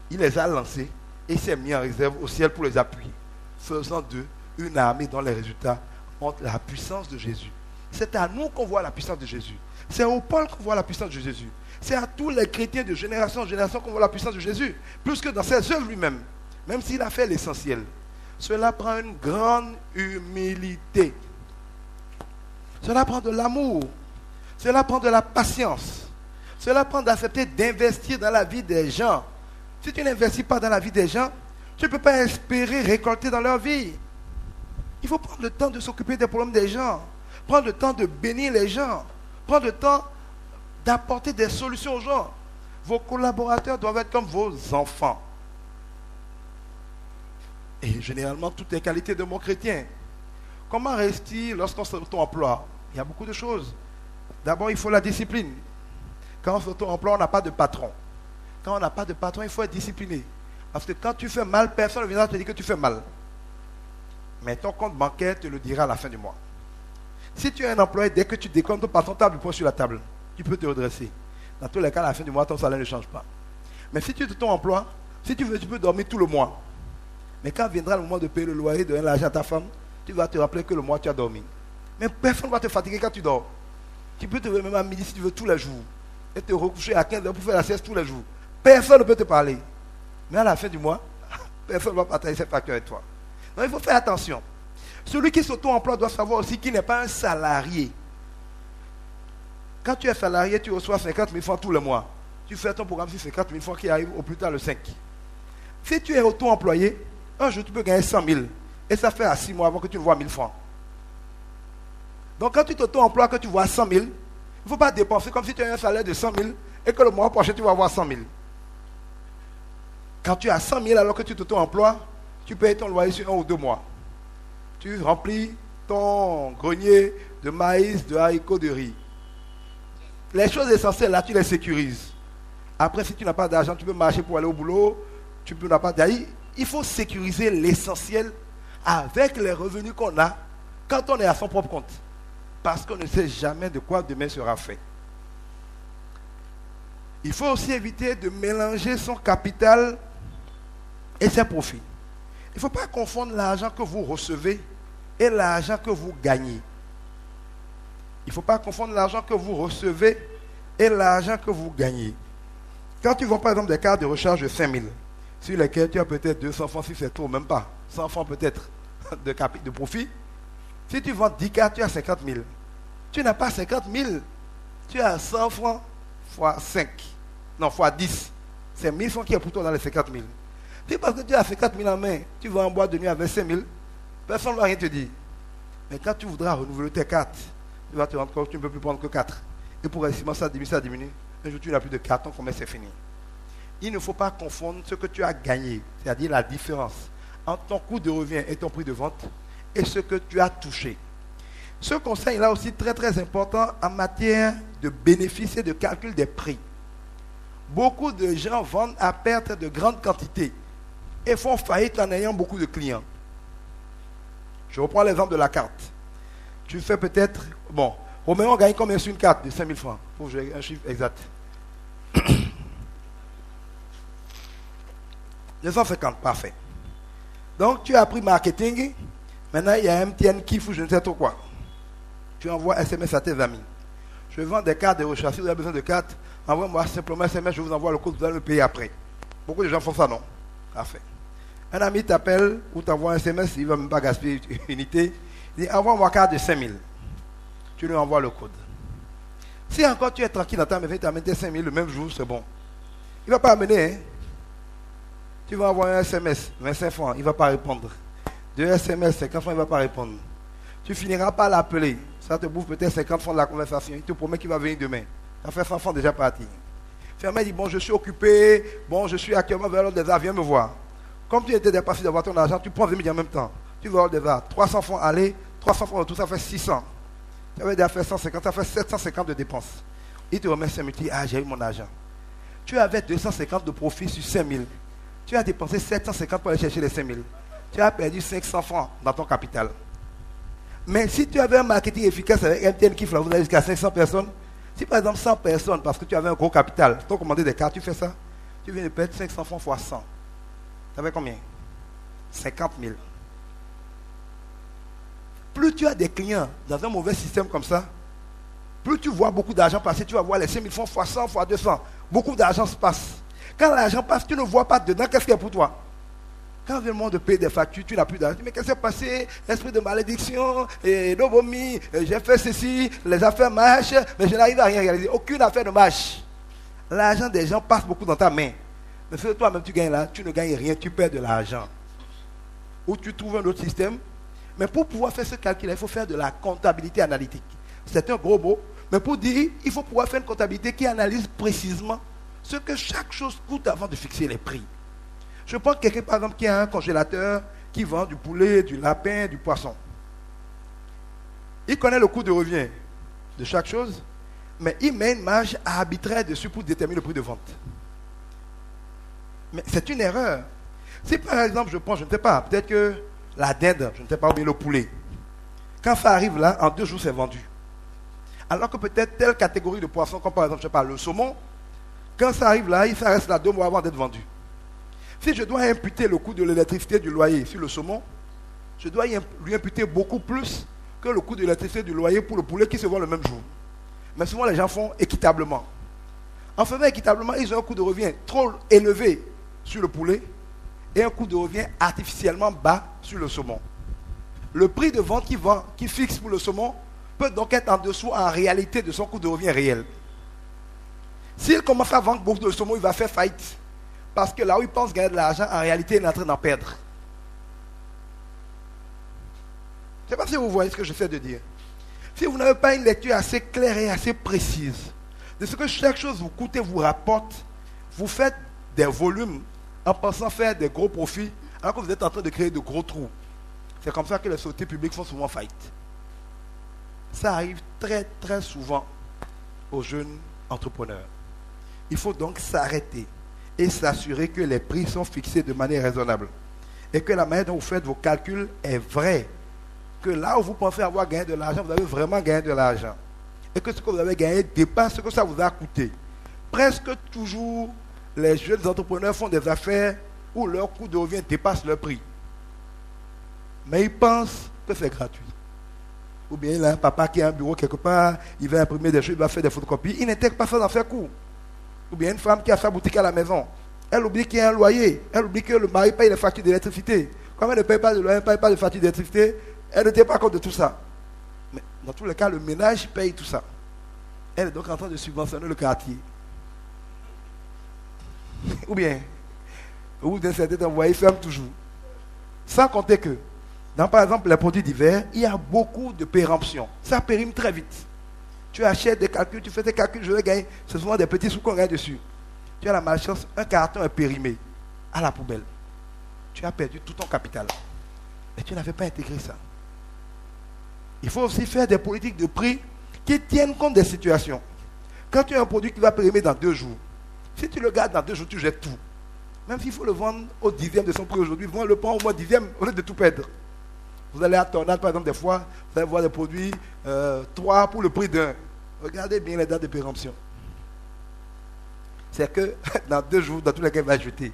Il les a lancés et il s'est mis en réserve au ciel pour les appuyer, faisant d'eux une armée dont les résultats ont la puissance de Jésus. C'est à nous qu'on voit la puissance de Jésus. C'est au Paul qu'on voit la puissance de Jésus. C'est à tous les chrétiens de génération en génération qu'on voit la puissance de Jésus, plus que dans ses œuvres lui-même, même s'il a fait l'essentiel. Cela prend une grande humilité. Cela prend de l'amour. Cela prend de la patience. Cela prend d'accepter d'investir dans la vie des gens. Si tu n'investis pas dans la vie des gens, tu ne peux pas espérer récolter dans leur vie. Il faut prendre le temps de s'occuper des problèmes des gens. Prendre le temps de bénir les gens. Prendre le temps d'apporter des solutions aux gens. Vos collaborateurs doivent être comme vos enfants. Et généralement, toutes les qualités de mon chrétien. Comment reste-t-il lorsqu'on s'auto-emploie? Il y a beaucoup de choses. D'abord, il faut la discipline. Quand on s'auto-emploie, on n'a pas de patron. Quand on n'a pas de patron, il faut être discipliné. Parce que quand tu fais mal, personne ne viendra te dire que tu fais mal. Mais ton compte bancaire te le dira à la fin du mois. Si tu es un employé, dès que tu décomptes ton patron, tu as du poing sur la table. Tu peux te redresser. Dans tous les cas, à la fin du mois, ton salaire ne change pas. Mais si tu te ton emploi, si tu veux, tu peux dormir tout le mois. Mais quand viendra le moment de payer le loyer, de donner l'argent à ta femme, tu vas te rappeler que le mois tu as dormi. Mais personne ne va te fatiguer quand tu dors. Tu peux te lever même à midi si tu veux tous les jours. Et te recoucher à 15 heures pour faire la sieste tous les jours. Personne ne peut te parler. Mais à la fin du mois, personne ne va partager ses factures avec toi. Donc il faut faire attention. Celui qui s'auto-emploie doit savoir aussi qu'il n'est pas un salarié. Quand tu es salarié, tu reçois 50 000 francs tous les mois. Tu fais ton programme sur 50 000 francs qui arrive au plus tard le 5. Si tu es auto-employé, un jour tu peux gagner 100 000. Et ça fait à 6 mois avant que tu vois 1000 francs. Donc quand tu t'auto-emploies, que tu vois 100 000, il ne faut pas dépenser comme si tu as un salaire de 100 000 et que le mois prochain tu vas avoir 100 000. Quand tu as 100 000 alors que tu t'auto-emploies, tu payes ton loyer sur 1 ou 2 mois. Tu remplis ton grenier de maïs, de haricots, de riz. Les choses essentielles là, tu les sécurises. Après, si tu n'as pas d'argent, tu peux marcher pour aller au boulot. Tu n'as pas d'argent. Il faut sécuriser l'essentiel avec les revenus qu'on a quand on est à son propre compte. Parce qu'on ne sait jamais de quoi demain sera fait. Il faut aussi éviter de mélanger son capital et ses profits. Il ne faut pas confondre l'argent que vous recevez et l'argent que vous gagnez. Il ne faut pas confondre l'argent que vous recevez et l'argent que vous gagnez. Quand tu vends par exemple des cartes de recharge de 5 000, sur lesquelles tu as peut-être 200 francs, si c'est trop, même pas, 100 francs peut-être de profit, si tu vends 10 cartes, tu as 50 000. Tu n'as pas 50 000, tu as 100 francs fois 5, non, fois 10. C'est 1000 francs qui est pour toi dans les 50 000. C'est parce que tu as 50 000 en main, tu vas en boîte de nuit avec 5 000, personne ne va rien te dire. Mais quand tu voudras renouveler tes cartes, tu vas te rendre compte que tu ne peux plus prendre que 4. Et progressivement, ça diminue. Un jour, tu n'as plus de 4 ans, combien c'est fini. Il ne faut pas confondre ce que tu as gagné, c'est-à-dire la différence entre ton coût de revient et ton prix de vente, et ce que tu as touché. Ce conseil-là aussi très très important en matière de bénéfices et de calcul des prix. Beaucoup de gens vendent à perte de grandes quantités et font faillite en ayant beaucoup de clients. Je reprends l'exemple de la carte. Tu fais peut-être... Bon, Roméo gagne combien sur une carte de 5 000 francs? Pour que j'ai un chiffre exact. 250, parfait. Donc, tu as appris marketing. Maintenant, il y a MTN qui fout je ne sais trop quoi. Tu envoies SMS à tes amis. Je vends des cartes de recharge. Si vous avez besoin de cartes, envoie-moi simplement SMS, je vous envoie le code, vous allez le payer après. Beaucoup de gens font ça, non? Parfait. Un ami t'appelle ou t'envoie un SMS, il ne va même pas gaspiller une unité. Il dit, envoie-moi carte de 5 000. Tu lui envoies le code. Si encore tu es tranquille dans ta maison, tu amènes tes 5 000 le même jour, c'est bon. Il ne va pas amener, hein? Tu vas envoyer un SMS, 25 francs, il ne va pas répondre. 2 SMS, 50 francs, il ne va pas répondre. Tu finiras par l'appeler. Ça te bouffe peut-être 50 francs de la conversation. Il te promet qu'il va venir demain. Ça fait 100 francs déjà parti. Fermé dit, bon, je suis occupé. Bon, je suis actuellement vers l'ordre des arts, viens me voir. Comme tu étais dépassé d'avoir ton argent, tu prends 20 000 en même temps. Tu vas l'ordre des arts. 300 francs aller, 300 francs de tout, ça fait 600. Tu avais déjà fait 150, ça fait 750 de dépenses. Il te remet 5 000, tu dis, ah, j'ai eu mon argent. Tu avais 250 de profit sur 5 000. Tu as dépensé 750 pour aller chercher les 5 000. Tu as perdu 500 francs dans ton capital. Mais si tu avais un marketing efficace avec MTN qui vous allez jusqu'à 500 personnes, si par exemple 100 personnes, parce que tu avais un gros capital, tu as commandé des cartes, tu fais ça, tu viens de perdre 500 francs fois 100. Tu avais combien? 50 000. Plus tu as des clients dans un mauvais système comme ça, plus tu vois beaucoup d'argent passer, tu vas voir les 5 000 francs fois 100 fois 200. Beaucoup d'argent se passe. Quand l'argent passe, tu ne vois pas dedans, qu'est-ce qu'il y a pour toi? Quand vient le moment de payer des factures, tu n'as plus d'argent. Mais qu'est-ce qui s'est passé? Esprit de malédiction, et de vomi, j'ai fait ceci, les affaires marchent, mais je n'arrive à rien réaliser. Aucune affaire ne marche. L'argent des gens passe beaucoup dans ta main. Mais si toi-même tu gagnes là, tu ne gagnes rien, tu perds de l'argent. Ou tu trouves un autre système. Mais pour pouvoir faire ce calcul, il faut faire de la comptabilité analytique. C'est un gros mot. Mais pour dire, il faut pouvoir faire une comptabilité qui analyse précisément ce que chaque chose coûte avant de fixer les prix. Je prends quelqu'un, par exemple, qui a un congélateur qui vend du poulet, du lapin, du poisson. Il connaît le coût de revient de chaque chose, mais il met une marge arbitraire dessus pour déterminer le prix de vente. Mais c'est une erreur. Si par exemple, je prends, je ne sais pas, peut-être que la dinde, je ne sais pas, ou bien le poulet, quand ça arrive là, en 2 jours, c'est vendu. Alors que peut-être telle catégorie de poissons, comme par exemple, je ne sais pas, le saumon, quand ça arrive là, ça reste là 2 mois avant d'être vendu. Si je dois imputer le coût de l'électricité du loyer sur le saumon, je dois lui imputer beaucoup plus que le coût de l'électricité du loyer pour le poulet qui se vend le même jour. Mais souvent, les gens font équitablement. En faisant équitablement, ils ont un coût de revient trop élevé sur le poulet et un coût de revient artificiellement bas sur le saumon. Le prix de vente qui fixe pour le saumon peut donc être en dessous en réalité de son coût de revient réel. S'il commence à vendre beaucoup de saumon, il va faire faillite. Parce que là où il pense gagner de l'argent, en réalité, il est en train d'en perdre. Je ne sais pas si vous voyez ce que j'essaie de dire. Si vous n'avez pas une lecture assez claire et assez précise de ce que chaque chose vous coûte et vous rapporte, vous faites des volumes en pensant faire des gros profits, alors que vous êtes en train de créer de gros trous. C'est comme ça que les sociétés publiques font souvent faillite. Ça arrive très très souvent aux jeunes entrepreneurs. Il faut donc s'arrêter et s'assurer que les prix sont fixés de manière raisonnable et que la manière dont vous faites vos calculs est vraie. Que là où vous pensez avoir gagné de l'argent, vous avez vraiment gagné de l'argent. Et que ce que vous avez gagné dépasse ce que ça vous a coûté. Presque toujours, les jeunes entrepreneurs font des affaires où leur coût de revient dépasse leur prix. Mais ils pensent que c'est gratuit. Ou bien il a un papa qui a un bureau quelque part, il va imprimer des choses, il va faire des photocopies, il n'intègre pas ça dans ses coûts. Ou bien une femme qui a sa boutique à la maison, elle oublie qu'il y a un loyer, elle oublie que le mari paye les factures d'électricité. Comme elle ne paye pas de loyer, elle ne paye pas de factures d'électricité, elle ne tient pas compte de tout ça. Mais dans tous les cas, le ménage paye tout ça. Elle est donc en train de subventionner le quartier. Ou bien, au bout d'un certain temps, il ferme toujours. Sans compter que, dans par exemple les produits d'hiver, il y a beaucoup de péremptions. Ça périme très vite. Tu achètes des calculs, tu fais des calculs, je vais gagner. C'est souvent des petits sous qu'on gagne dessus. Tu as la malchance, un carton est périmé à la poubelle. Tu as perdu tout ton capital. Mais tu n'avais pas intégré ça. Il faut aussi faire des politiques de prix qui tiennent compte des situations. Quand tu as un produit qui va périmer dans 2 jours, si tu le gardes dans 2 jours, tu jettes tout. Même s'il faut le vendre au 10e de son prix aujourd'hui, vends le prendre au moins 10e au lieu de tout perdre. Vous allez à Tornade, par exemple, des fois, vous allez voir des produits 3 pour le prix d'1. Regardez bien les dates de péremption. C'est que dans 2 jours, dans tous les cas, il va jeter.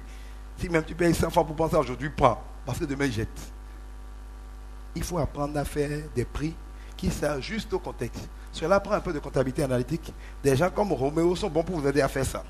Si même tu payes 100 francs pour penser aujourd'hui, prends. Parce que demain, il jette. Il faut apprendre à faire des prix qui s'ajustent au contexte. Cela prend un peu de comptabilité analytique. Des gens comme Roméo sont bons pour vous aider à faire ça.